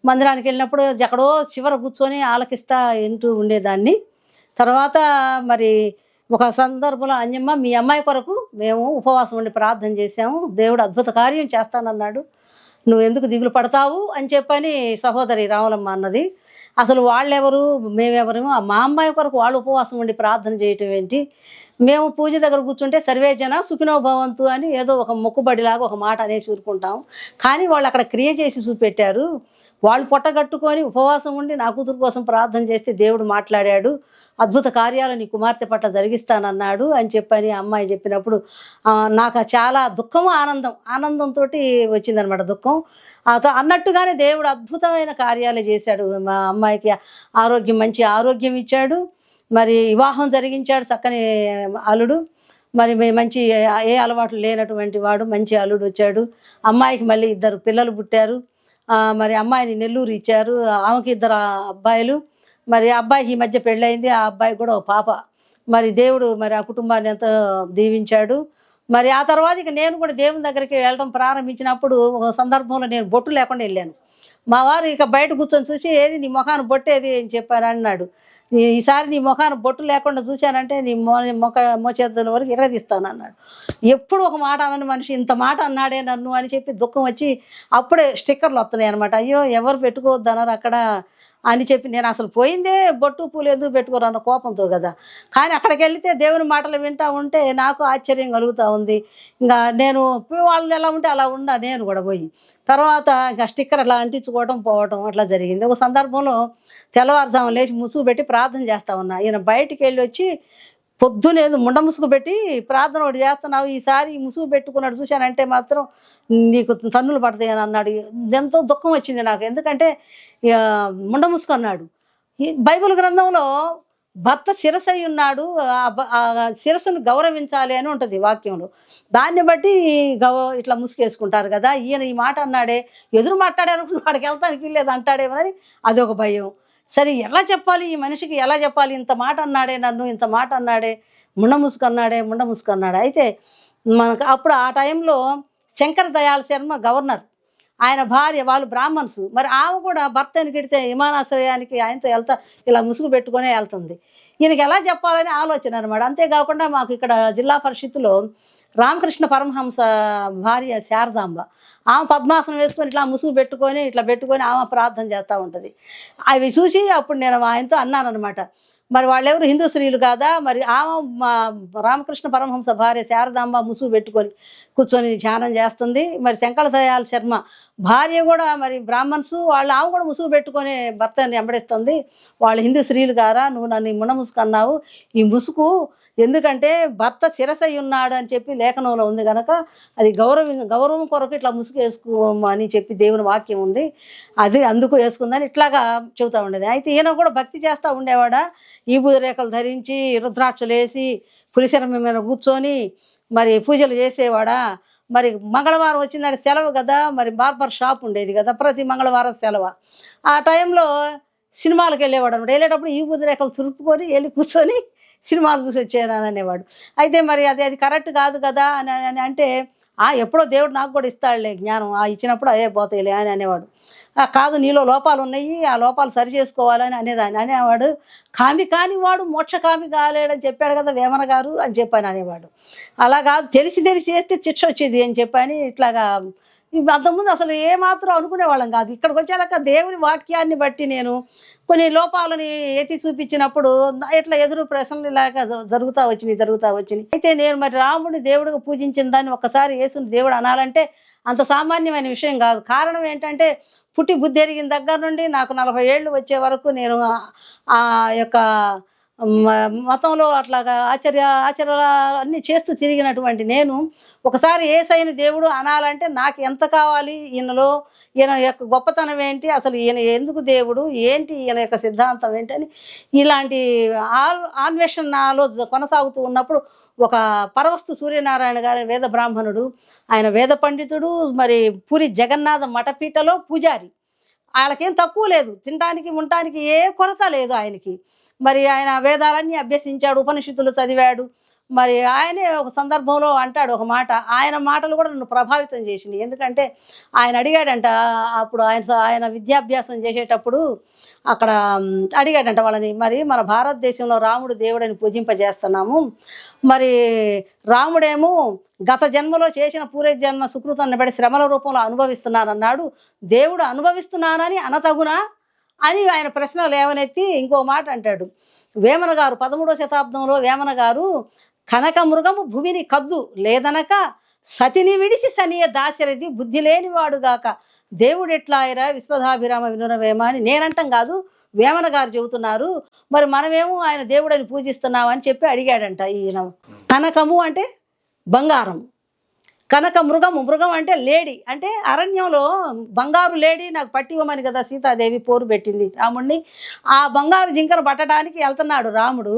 మందిరానికి వెళ్ళినప్పుడు ఎక్కడో చివర కూర్చొని ఆలకిస్తా వింటూ ఉండేదాన్ని. తర్వాత మరి ఒక సందర్భంలో అంజమ్మ మీ అమ్మాయి కొరకు మేము ఉపవాసం ఉండి ప్రార్థన చేశాము, దేవుడు అద్భుత కార్యం చేస్తానన్నాడు, నువ్వు ఎందుకు దిగులు పడతావు అని చెప్పని సహోదరి రావులమ్మ అన్నది. అసలు వాళ్ళెవరు మేమెవరేమో, మా అమ్మాయి కొరకు వాళ్ళు ఉపవాసం ఉండి ప్రార్థన చేయటం ఏంటి, మేము పూజ దగ్గర కూర్చుంటే సర్వేజన సుఖినో భవంతు అని ఏదో ఒక మొక్కుబడిలాగా ఒక మాట అనేసి ఊరుకుంటాం. కానీ వాళ్ళు అక్కడ క్రియ చేసి చూపెట్టారు. వాళ్ళు పొట్టగట్టుకొని ఉపవాసం ఉండి నా కూతురు కోసం ప్రార్థన చేస్తే దేవుడు మాట్లాడాడు, అద్భుత కార్యాలు నీ కుమార్తె పట్ల జరిగిస్తానన్నాడు అని చెప్పని అమ్మాయి చెప్పినప్పుడు నాకు చాలా దుఃఖము ఆనందంతో వచ్చిందనమాట. దుఃఖం అన్నట్టుగానే దేవుడు అద్భుతమైన కార్యాలు చేశాడు. మా అమ్మాయికి మంచి ఆరోగ్యం ఇచ్చాడు, మరి వివాహం జరిగించాడు, చక్కని అల్లుడు, మరి మంచి ఏ అలవాట్లు లేనటువంటి వాడు మంచి అల్లుడు వచ్చాడు. అమ్మాయికి మళ్ళీ 2 పిల్లలు పుట్టారు. మరి అమ్మాయిని నెల్లూరు ఇచ్చారు, ఆమెకి 2 అబ్బాయిలు. మరి అబ్బాయికి ఈ మధ్య పెళ్ళయింది, ఆ అబ్బాయికి కూడా ఒక పాప. మరి దేవుడు మరి ఆ కుటుంబాన్ని ఎంతో దీవించాడు. మరి ఆ తర్వాత ఇక నేను కూడా దేవుని దగ్గరికి వెళ్ళడం ప్రారంభించినప్పుడు ఒక సందర్భంలో నేను బొట్టు లేకుండా వెళ్ళాను. మా వారు ఇక బయట కూర్చొని చూసి ఏది నీ ముఖాన్ని బొట్టేది అని చెప్పాను అన్నాడు. ఈసారి నీ ముఖాన్ని బొట్టు లేకుండా చూశానంటే నీ మోచేతుల వరకు ఇరగదీస్తాను అన్నాడు. ఎప్పుడు ఒక మాట అనని మనిషి ఇంత మాట అన్నాడే నన్ను అని చెప్పి దుఃఖం వచ్చి అప్పుడే స్టిక్కర్లు వస్తున్నాయి అనమాట. అయ్యో ఎవరు పెట్టుకోవద్దు అన్నారు అక్కడ అని చెప్పి నేను అసలు పోయిందే బొట్టు పూలు ఎందుకు పెట్టుకోరు అన్న కోపంతో కదా. కానీ అక్కడికి వెళితే దేవుని మాటలు వింటూ ఉంటే నాకు ఆశ్చర్యం కలుగుతూ ఉంది. ఇంకా నేను వాళ్ళు ఎలా ఉంటే అలా ఉన్నా నేను కూడా పోయి తర్వాత ఇంకా స్టిక్కర్ అట్లా అంటించుకోవడం పోవటం అట్లా జరిగింది. ఒక సందర్భంలో తెల్లవారుజాము లేచి ముసుగు పెట్టి ప్రార్థన చేస్తా ఉన్నా. ఈయన బయటికి వెళ్ళి వచ్చి పొద్దునేది ముండ ముసుగు పెట్టి ప్రార్థన ఒకటి చేస్తున్నావు, ఈసారి ఈ ముసుగు పెట్టుకున్నాడు చూశానంటే మాత్రం నీకు తన్నులు పడతాయి అని అన్నాడు. ఎంతో దుఃఖం వచ్చింది నాకు. ఎందుకంటే ముండ ముసుగు అన్నాడు. ఈ బైబిల్ గ్రంథంలో భర్త శిరస్సు అయి ఉన్నాడు, ఆ శిరస్సును గౌరవించాలి అని ఉంటుంది వాక్యంలో. దాన్ని బట్టి ఇట్లా ముసుగేసుకుంటారు కదా. ఈయన ఈ మాట అన్నాడే, ఎదురు మాట్లాడారు వాడికి వెళ్తానికి వీల్లేదు అంటాడేమోనని అదొక భయం. సరే ఎలా చెప్పాలి ఈ మనిషికి, ఎలా చెప్పాలి, ఇంత మాట అన్నాడే నన్ను, ఇంత మాట అన్నాడే, ముండ ముసుగు అన్నాడే. అయితే మనకు అప్పుడు ఆ టైంలో శంకర దయాళ శర్మ గవర్నర్, ఆయన భార్య వాళ్ళు బ్రాహ్మణ్స్. మరి ఆమె కూడా భర్తని కిడితే విమానాశ్రయానికి ఆయనతో ఇలా ముసుగు పెట్టుకునే వెళ్తుంది. ఈయనకి ఎలా చెప్పాలని ఆలోచన అనమాట. అంతేకాకుండా మాకు ఇక్కడ జిల్లా పరిషత్తులో రామకృష్ణ పరమహంస భార్య శారదాంబ, ఆమె పద్మాసనం వేసుకొని ఇట్లా ముసుగు పెట్టుకొని ఆమె ప్రార్థన చేస్తూ ఉంటుంది. అవి చూసి అప్పుడు నేను ఆయనతో అన్నాను అనమాట, మరి వాళ్ళెవరు హిందూ స్త్రీలు కాదా, మరి ఆమె రామకృష్ణ పరమహంస భార్య శారదాంబ ముసుగు పెట్టుకొని కూర్చొని ధ్యానం చేస్తుంది. మరి శంకర దయాళ శర్మ భార్య కూడా మరి బ్రాహ్మణ్స్, ఆమె కూడా ముసుగు పెట్టుకొని భర్తని వెంబడిస్తుంది. వాళ్ళు హిందూ స్త్రీలు కారా, నువ్వు నన్ను మున్న ముసుగు అన్నావు, ఈ ముసుగు ఎందుకంటే భర్త శిరసై ఉన్నాడు అని చెప్పి లేఖనంలో ఉంది కనుక అది గౌరవం కొరకు ఇట్లా ముసుగు వేసుకోమని చెప్పి దేవుని వాక్యం ఉంది, అది అందుకు వేసుకుందని ఇట్లాగా చెబుతూ ఉండేది. అయితే ఈయన కూడా భక్తి చేస్తూ ఉండేవాడా, ఈ రేఖలు ధరించి రుద్రాక్షలు వేసి పులిశరం మీద కూర్చొని మరి పూజలు చేసేవాడా. మరి మంగళవారం వచ్చిందంటే సెలవు కదా, మరి బార్బర్ షాప్ ఉండేది కదా, ప్రతి మంగళవారం సెలవు. ఆ టైంలో సినిమాలకు వెళ్ళేవాడు అనమాట. వెళ్ళేటప్పుడు ఈ రేఖలు తురుపుకొని వెళ్ళి కూర్చొని సినిమాలు చూసి వచ్చాను అనేవాడు. అయితే మరి అది కరెక్ట్ కాదు కదా అని అంటే ఎప్పుడో దేవుడు నాకు కూడా ఇస్తాడులే జ్ఞానం, ఇచ్చినప్పుడు అదే పోతాయిలే అని అనేవాడు. కాదు నీలో లోపాలు ఉన్నాయి, ఆ లోపాలు సరి చేసుకోవాలని అనేవాడు. కాని వాడు మోక్షకామి కాలేడని చెప్పాడు కదా వేమన గారు అని చెప్పని అనేవాడు. అలా కాదు తెలిసి చేస్తే శిక్ష వచ్చేది అని చెప్పని ఇట్లాగా అంతకుముందు అసలు ఏమాత్రం అనుకునేవాళ్ళం కాదు. ఇక్కడికి వచ్చాక దేవుని వాక్యాన్ని బట్టి నేను కొన్ని లోపాలని ఎత్తి చూపించినప్పుడు ఇట్లా ఎదురు ప్రశ్నలు ఇలాగ జరుగుతా వచ్చినాయి. అయితే నేను మరి రాముడిని దేవుడిగా పూజించిన దాన్ని ఒక్కసారి యేసుని దేవుడు అనాలంటే అంత సామాన్యమైన విషయం కాదు. కారణం ఏంటంటే పుట్టి బుద్ధి ఎరిగిన దగ్గర నుండి నాకు 40 ఏళ్ళు వచ్చే వరకు నేను ఆ యొక్క మతంలో అట్లాగా ఆచారాలు అన్నీ చేస్తూ తిరిగినటువంటి నేను ఒకసారి యేసయ్యని దేవుడు అనాలంటే నాకు ఎంత కావాలి, ఈయన యొక్క గొప్పతనం ఏంటి, అసలు ఈయన ఎందుకు దేవుడు ఏంటి, ఈయన యొక్క సిద్ధాంతం ఏంటని ఇలాంటి అన్వేషణ నాలో కొనసాగుతూ ఉన్నప్పుడు ఒక పరవస్తు సూర్యనారాయణ గారి వేద బ్రాహ్మణుడు, ఆయన వేద పండితుడు, మరి పూరి జగన్నాథ మఠపీఠలో పూజారి. వాళ్ళకేం తక్కువ లేదు, తినడానికి ఉండటానికి ఏ కొరత లేదు ఆయనకి. మరి ఆయన వేదాలన్నీ అభ్యసించాడు, ఉపనిషత్తులు చదివాడు. మరి ఆయనే ఒక సందర్భంలో అంటాడు ఒక మాట, ఆయన మాటలు కూడా నన్ను ప్రభావితం చేసినాయి. ఎందుకంటే ఆయన అడిగాడంట, అప్పుడు ఆయన విద్యాభ్యాసం చేసేటప్పుడు అక్కడ అడిగాడంట వాళ్ళని, మరి మన భారతదేశంలో రాముడు దేవుడని పూజింపజేస్తున్నాము, మరి రాముడేమో గత జన్మలో చేసిన పూర్వజన్మ సుకృతాన్ని బట్టి శ్రమల రూపంలో అనుభవిస్తున్నానన్నాడు, దేవుడు అనుభవిస్తున్నానని అనతగునా అని ఆయన ప్రశ్న లేవనెత్తి ఇంకో మాట అంటాడు. వేమన గారు 13వ శతాబ్దంలో వేమన గారు కనక మృగము భువిని కద్దు లేదనక సతిని విడిచి సనియ దాశరథి బుద్ధి లేనివాడుగాక దేవుడు ఎట్లా ఆయరా విశ్వధాభిరామ వినురవేమ అని నేనంటాం కాదు, వేమన గారు చెబుతున్నారు. మరి మనమేమో ఆయన దేవుడని పూజిస్తున్నామని చెప్పి అడిగాడంట. ఈయన కనకము అంటే బంగారం, కనక మృగం అంటే లేడీ, అంటే అరణ్యంలో బంగారు లేడీ నాకు పట్టివ్వమని కదా సీతాదేవి పోరు పెట్టింది రాముడిని. ఆ బంగారు జింకను పట్టడానికి వెళ్తున్నాడు రాముడు.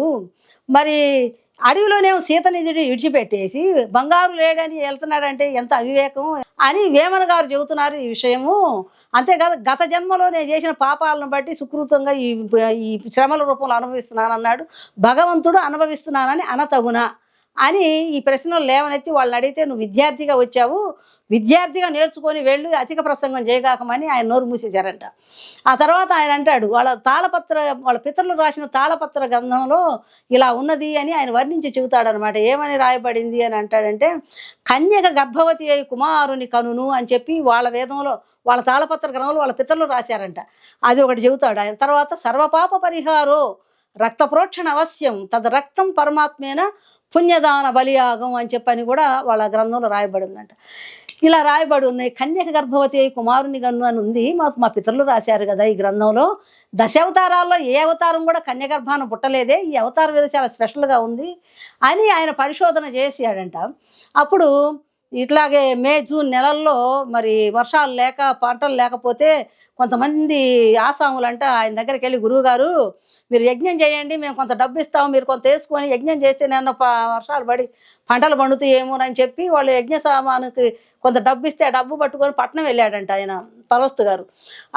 మరి అడవిలోనేమో సీతనిధిని విడిచిపెట్టేసి బంగారు లేడని వెళ్తున్నాడంటే ఎంత అవివేకం అని వేమన గారు చెబుతున్నారు ఈ విషయము. అంతేకాదు గత జన్మలో నేను చేసిన పాపాలను బట్టి సుకృతంగా ఈ శ్రమల రూపంలో అనుభవిస్తున్నాను అన్నాడు. భగవంతుడు అనుభవిస్తున్నానని అనతగునా అని ఈ ప్రశ్నలు లేవనెత్తి వాళ్ళని అడిగితే, నువ్వు విద్యార్థిగా వచ్చావు, విద్యార్థిగా నేర్చుకొని వెళ్ళు, అధిక ప్రసంగం చేయగాకమని ఆయన నోరు మూసేశారంట. ఆ తర్వాత ఆయన అంటాడు, వాళ్ళ పితరులు రాసిన తాళపత్ర గ్రంథంలో ఇలా ఉన్నది అని ఆయన వర్ణించి చెబుతాడనమాట. ఏమని రాయబడింది అని అంటాడంటే, కన్యక గర్భవతి అయి కుమారుని కనును అని చెప్పి వాళ్ళ వేదంలో వాళ్ళ తాళపత్ర గ్రంథంలో వాళ్ళ పితరులు రాశారంట. అది ఒకటి చెబుతాడు ఆయన. తర్వాత సర్వపాప పరిహారో రక్త ప్రోక్షణ అవశ్యం తద్ రక్తం పరమాత్మేన పుణ్యదాన బలియాగం అని చెప్పని కూడా వాళ్ళ గ్రంథంలో రాయబడి ఉందంట. ఇలా రాయబడి ఉన్నాయి. కన్యక గర్భవతి కుమారుని గన్ను అని ఉంది, మా పితరులు రాశారు కదా ఈ గ్రంథంలో. 10 అవతారాల్లో ఏ అవతారం కూడా కన్యగర్భాన్ని పుట్టలేదే, ఈ అవతారం మీద చాలా స్పెషల్గా ఉంది అని ఆయన పరిశోధన చేసాడంట. అప్పుడు ఇట్లాగే మే జూన్ నెలల్లో మరి వర్షాలు లేక పంటలు లేకపోతే కొంతమంది ఆసాములంట ఆయన దగ్గరికి వెళ్ళి, గురువుగారు మీరు యజ్ఞం చేయండి, మేము కొంత డబ్బు ఇస్తాము, మీరు కొంత వేసుకొని యజ్ఞం చేస్తే నేను వర్షాలు పడి పంటలు పండుతాయేమోనని చెప్పి వాళ్ళు యజ్ఞ సామానుకి కొంత డబ్బు ఇస్తే ఆ డబ్బు పట్టుకొని పట్నం వెళ్ళాడంట ఆయన పరవస్తు గారు.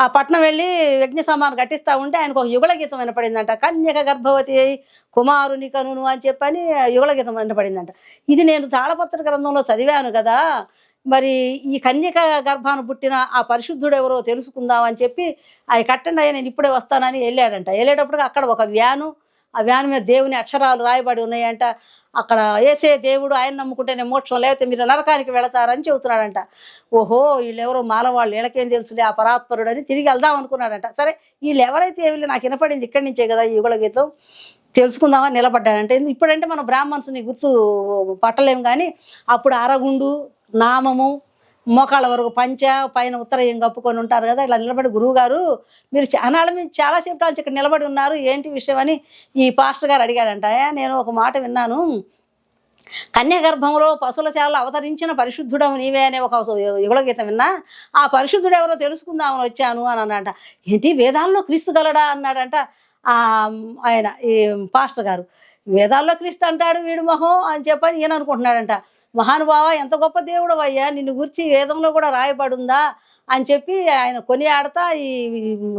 ఆ పట్నం వెళ్ళి యజ్ఞ సామాను కట్టిస్తూ ఉంటే ఆయనకు ఒక యుగళ గీతం వినపడిందంట. కన్యక గర్భవతి అయి కుమారుని కనును అని చెప్పని యుగళ గీతం వినపడిందంట. ఇది నేను తాళపత్ర గ్రంథంలో చదివాను కదా, మరి ఈ కన్యక గర్భాన్ని పుట్టిన ఆ పరిశుద్ధుడు ఎవరో తెలుసుకుందామని చెప్పి అవి కట్టండి అయ్యా నేను ఇప్పుడే వస్తానని వెళ్ళాడంట. వెళ్ళేటప్పటికి అక్కడ ఒక వ్యాను, ఆ వ్యాన్ మీద దేవుని అక్షరాలు రాయబడి ఉన్నాయంట. అక్కడ ఏసే దేవుడు, ఆయన నమ్ముకుంటేనే మోక్షం, లేకపోతే మీరు నరకానికి వెళతారని చెబుతున్నాడంట. ఓహో వీళ్ళెవరో మాలవాళ్ళు, వీళ్ళకేం తెలుసులే ఆ పరాత్పరుడు అని తిరిగి వెళ్దాం అనుకున్నాడంట. సరే వీళ్ళు ఎవరైతే వీళ్ళు నాకు వినపడింది ఇక్కడి నుంచే కదా ఈ యుగళ గీతం, తెలుసుకుందామని నిలబడ్డాడంటే. ఇప్పుడంటే మనం బ్రాహ్మణ్స్ని గుర్తు పట్టలేము, కానీ అప్పుడు అరగుండు, నామము, మోకాళ్ళ వరకు పంచ, పైన ఉత్తరయం కప్పుకొని ఉంటారు కదా. ఇలా నిలబడి, గురువుగారు మీరు చాలాసేపు నుంచి ఇక్కడ నిలబడి ఉన్నారు, ఏంటి విషయం అని ఈ పాస్టర్ గారు అడిగాడంట. నేను ఒక మాట విన్నాను, కన్యాగర్భంలో పశువుల అవతరించిన పరిశుద్ధుడవు నీవే అనే ఒక యుగళ గీతం విన్నా, ఆ పరిశుద్ధుడు ఎవరో తెలుసుకుందామని వచ్చాను అని అన్నట. ఏంటి వేదాల్లో క్రీస్తు గలడా అన్నాడంట ఆయన ఈ పాస్టర్ గారు. వేదాల్లో క్రీస్తు అంటాడు వీడు మొహం అని చెప్పని ఈయన అనుకుంటున్నాడంట. మహానుభావ ఎంత గొప్ప దేవుడు అయ్యా, నిన్ను గురించి వేదంలో కూడా రాయబడి ఉందా అని చెప్పి ఆయన కొనియాడతా ఈ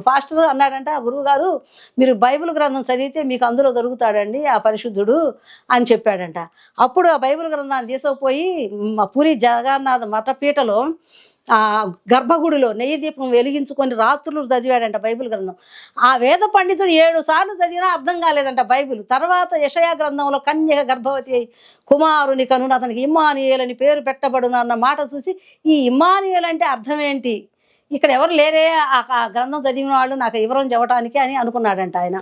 పాస్టర్ అన్నాడంట, గురువు గారు మీరు బైబిల్ గ్రంథం చదివితే మీకు అందులో దొరుకుతాడండి ఆ పరిశుద్ధుడు అని చెప్పాడంట. అప్పుడు ఆ బైబిల్ గ్రంథాన్ని తీసుకుపోయి మా పూరి జగన్నాథ మఠపీఠలో ఆ గర్భగుడిలో నెయ్యి దీపం వెలిగించుకొని రాత్రులు చదివాడంట బైబిల్ గ్రంథం. ఆ వేద పండితుడు 7 సార్లు చదివినా అర్థం కాలేదంట బైబిల్. తర్వాత యెషయా గ్రంథంలో కన్యక గర్భవతి అయి కుమారుని కనున అతనికి ఇమ్మానుయేల్ అని పేరు పెట్టబడును అన్న మాట చూసి, ఈ ఇమ్మానుయేల్ అంటే అర్థం ఏంటి? ఇక్కడ ఎవరు లేరే ఆ గ్రంథం చదివిన వాళ్ళు నాకు వివరం చెప్పడానికి అని అనుకున్నాడంట ఆయన.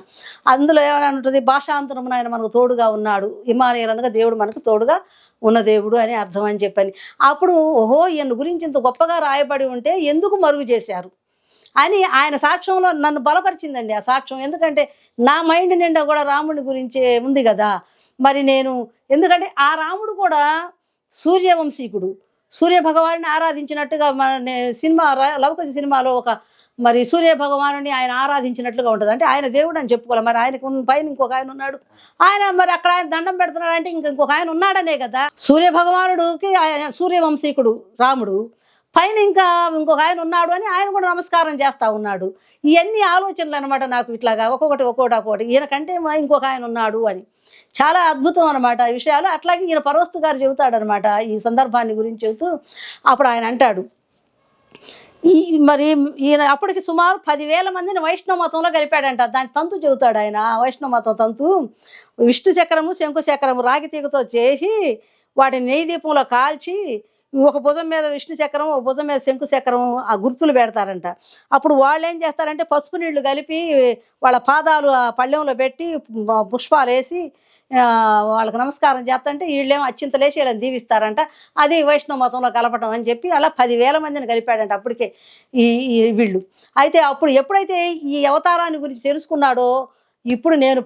అందులో ఏమైనా ఉంటుంది, భాషాంతరమున ఆయన మనకు తోడుగా ఉన్నాడు. ఇమ్మానుయేల్ అనగా దేవుడు మనకు తోడుగా ఉన్న దేవుడు అని అర్థం అని చెప్పని. అప్పుడు ఓహో, ఈయన గురించి ఇంత గొప్పగా రాయబడి ఉంటే ఎందుకు మరుగు చేశారు అని ఆయన సాక్ష్యంలో నన్ను బలపరిచిందండి ఆ సాక్ష్యం. ఎందుకంటే నా మైండ్ నిండా కూడా రాముడి గురించే ఉంది కదా. మరి నేను ఎందుకంటే ఆ రాముడు కూడా సూర్యవంశీకుడు, సూర్య భగవాన్ని ఆరాధించినట్టుగా మన సినిమా లవకుశ సినిమాలో ఒక మరి సూర్య భగవానుని ఆయన ఆరాధించినట్లుగా ఉంటుంది. అంటే ఆయన దేవుడు అని చెప్పుకోవాలి. మరి ఆయనకు పైన ఇంకొక ఆయన ఉన్నాడు. ఆయన మరి అక్కడ ఆయన దండం పెడుతున్నాడు అంటే ఇంకొక ఆయన ఉన్నాడనే కదా. సూర్య భగవానుడికి సూర్యవంశీకుడు రాముడు, పైన ఇంకొక ఆయన ఉన్నాడు అని ఆయన కూడా నమస్కారం చేస్తూ ఉన్నాడు. ఇవన్నీ ఆలోచనలు అనమాట నాకు ఇట్లాగా ఒక్కొక్కటి ఈయనకంటే ఇంకొక ఆయన ఉన్నాడు అని. చాలా అద్భుతం అనమాట ఈ విషయాలు. అట్లాగే ఈయన పరవస్తు గారు చెబుతాడనమాట ఈ సందర్భాన్ని గురించి చెబుతూ. అప్పుడు ఆయన అంటాడు, మరి ఈయన అప్పటికి సుమారు 10,000 మందిని వైష్ణవ మతంలో కలిపాడంట. దాని తంతు చెబుతాడు ఆయన. వైష్ణవ మతం తంతు విష్ణు చక్రము శంకు చక్రము రాగి తీగతో చేసి వాటిని నెయ్యి దీపంలో కాల్చి ఒక భుజం మీద విష్ణు చక్రం, ఒక భుజం మీద శంకు చక్రం ఆ గుర్తులు పెడతారంట. అప్పుడు వాళ్ళు ఏం చేస్తారంటే పసుపు నీళ్లు కలిపి వాళ్ళ పాదాలు ఆ పళ్ళెంలో పెట్టి పుష్పాలు వేసి వాళ్ళకి నమస్కారం చేస్తుంటే వీళ్ళేమో అచ్చింతలేసి వీళ్ళని దీవిస్తారంట. అది వైష్ణవ మతంలో కలపటం అని చెప్పి అలా 10,000 మందిని కలిపాడంట అప్పటికే ఈ వీళ్ళు. అయితే అప్పుడు ఎప్పుడైతే ఈ అవతారాన్ని గురించి తెలుసుకున్నాడో, ఇప్పుడు నేను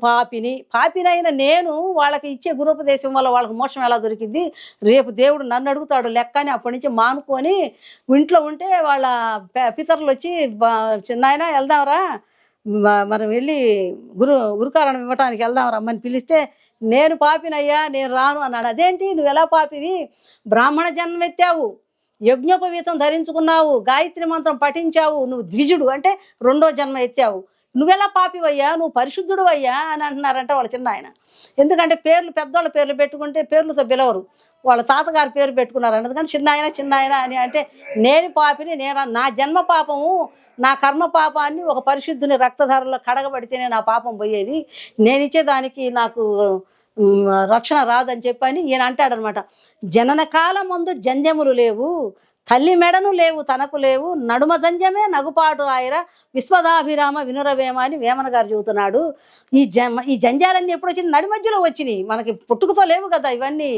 పాపినైన నేను వాళ్ళకి ఇచ్చే గురుపదేశం వల్ల వాళ్ళకి మోక్షం ఎలా దొరికింది, రేపు దేవుడు నన్ను అడుగుతాడు లెక్క అని అప్పటి నుంచి మానుకొని ఇంట్లో ఉంటే వాళ్ళ పితరులు వచ్చి, చిన్నాయన వెళ్దాంరా మనం వెళ్ళి గురుకారణం ఇవ్వటానికి వెళ్దాం రమ్మని పిలిస్తే, నేను పాపినయ్యా నేను రాను అన్నాడు. అదేంటి నువ్వు ఎలా పాపివి? బ్రాహ్మణ జన్మెత్తావు, యజ్ఞోపవీతం ధరించుకున్నావు, గాయత్రి మంత్రం పఠించావు, నువ్వు ద్విజుడు అంటే 2వ జన్మ ఎత్తావు, నువ్వెలా పాపివయ్యా, నువ్వు పరిశుద్ధుడు అయ్యా అని అంటున్నారంట వాళ్ళ చిన్న ఆయన. ఎందుకంటే పెద్దవాళ్ళ పేర్లు పెట్టుకుంటే పేర్లతో పిలవరు, వాళ్ళ తాతగారి పేరు పెట్టుకున్నారు. అందుకని చిన్న ఆయన అని అంటే నేను పాపిని, నా జన్మ పాపము నా కర్మ పాపాన్ని ఒక పరిశుద్ధుని రక్తధారలో కడగబడితేనే నా పాపం పోయేది, నేను ఇచ్చేదానికి నాకు రక్షణ రాదని చెప్పని ఈయన అంటాడనమాట. జనన కాలం ముందు జంధ్యములు లేవు, తల్లి మెడను లేవు తనకు లేవు, నడుమ జంజమే నగుపాటు ఆయర విశ్వదాభిరామ వినురవేమ అని వేమన గారు చెబుతున్నాడు. ఈ జంజాలన్నీ ఎప్పుడు వచ్చినాయి? నడి మధ్యలో వచ్చినాయి, మనకి పుట్టుకతో లేవు కదా ఇవన్నీ.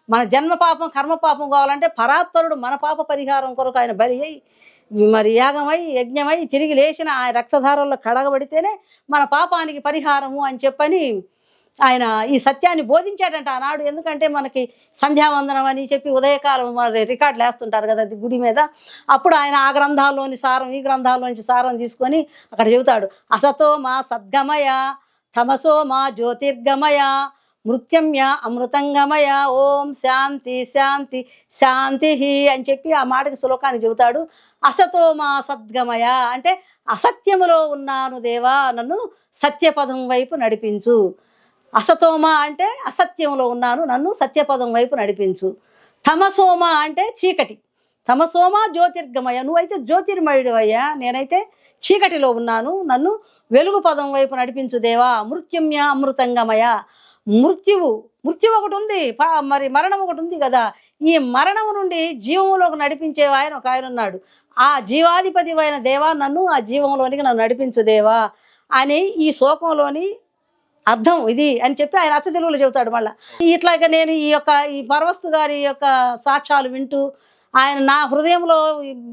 మన జన్మ పాపం కర్మ పాపం కావాలంటే పరాత్పరుడు మన పాప పరిహారం కొరకు ఆయన బలి అయి మరి యాగమై యజ్ఞమై తిరిగి లేచిన ఆ రక్తధారంలో కడగబడితేనే మన పాపానికి పరిహారము అని చెప్పని ఆయన ఈ సత్యాన్ని బోధించాడంట ఆనాడు. ఎందుకంటే మనకి సంధ్యావందనం అని చెప్పి ఉదయకాలం మరి రికార్డులు వేస్తుంటారు కదా గుడి మీద. అప్పుడు ఆయన ఆ గ్రంథాల్లోని సారం ఈ గ్రంథాల్లోంచి సారం తీసుకొని అక్కడ చెబుతాడు, అసతో మా సద్గమయ తమసో మా జ్యోతిర్గమయ మృత్యమ్య అమృతంగమయ ఓం శాంతి శాంతి శాంతి అని చెప్పి ఆ మాటకి శ్లోకాన్ని చెబుతాడు. అసతో మా సద్గమయ అంటే అసత్యములో ఉన్నాను దేవా, నన్ను సత్యపదం వైపు నడిపించు. అసతోమ అంటే అసత్యంలో ఉన్నాను, నన్ను సత్యపదం వైపు నడిపించు. తమసోమ అంటే చీకటి, తమసోమ జ్యోతిర్గమయ, నువ్వైతే జ్యోతిర్మయుడు అయ్యా, నేనైతే చీకటిలో ఉన్నాను, నన్ను వెలుగు పదం వైపు నడిపించు దేవా. మృత్యుమ్య అమృతంగమయ, మృత్యువు ఒకటి ఉంది, మరి మరణం ఒకటి ఉంది కదా. ఈ మరణం నుండి జీవంలోకి నడిపించే ఆయన ఒక ఆయన ఉన్నాడు. ఆ జీవాధిపతి అయిన దేవా, నన్ను ఆ జీవంలోనికి నన్ను నడిపించు దేవా అని ఈ శ్లోకంలోని అర్థం ఇది అని చెప్పి ఆయన అచ్చ తెలుగులో చెబుతాడు. మళ్ళీ ఇట్లాగా నేను ఈ పరవస్తు గారి యొక్క సాక్ష్యాలు వింటూ ఆయన నా హృదయంలో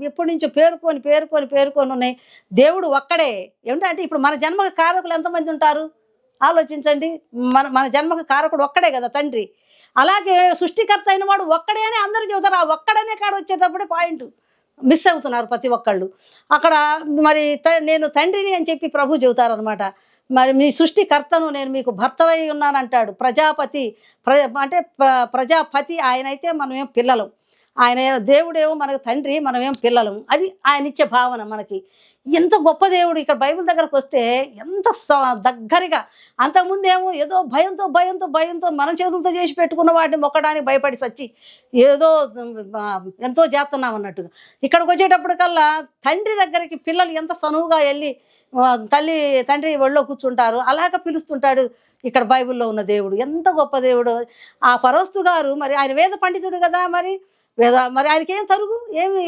ఎప్పటి నుంచో పేరుకొని ఉన్నాయి. దేవుడు ఒక్కడే. ఏమిటంటే ఇప్పుడు మన జన్మకు కారకులు ఎంతమంది ఉంటారు ఆలోచించండి. మన జన్మకు కారకుడు ఒక్కడే కదా తండ్రి. అలాగే సృష్టికర్త అయిన వాడు ఒక్కడే అని అందరూ చెబుతారు. ఆ ఒక్కడనే కాడ వచ్చేటప్పుడే పాయింట్ మిస్ అవుతున్నారు ప్రతి ఒక్కళ్ళు. అక్కడ మరి నేను తండ్రిని అని చెప్పి ప్రభు చెబుతారనమాట. మరి మీ సృష్టికర్తను నేను మీకు భర్తవై ఉన్నాను అంటాడు. ప్రజాపతి అంటే ప్రజాపతి ఆయనైతే మనమేం పిల్లలం, ఆయన దేవుడేమో మనకు తండ్రి, మనమేం పిల్లలం. అది ఆయన ఇచ్చే భావన మనకి. ఎంత గొప్ప దేవుడు. ఇక్కడ బైబిల్ దగ్గరకు వస్తే ఎంత దగ్గరగా, అంతకుముందేమో ఏదో భయంతో భయంతో భయంతో మన చేతులతో చేసి పెట్టుకున్న వాటిని మొక్కడానికి భయపడి సచ్చి ఏదో ఎంతో చేస్తున్నాం అన్నట్టుగా, ఇక్కడికి వచ్చేటప్పటికల్లా తండ్రి దగ్గరికి పిల్లలు ఎంత సనువుగా వెళ్ళి తండ్రి ఒళ్ళో కూర్చుంటారు, అలాగ పిలుస్తుంటాడు. ఇక్కడ బైబిల్లో ఉన్న దేవుడు ఎంత గొప్ప దేవుడు. ఆ ఫరోస్తు గారు మరి ఆయన వేద పండితుడు కదా, మరి ఆయనకి ఏం తరుగు,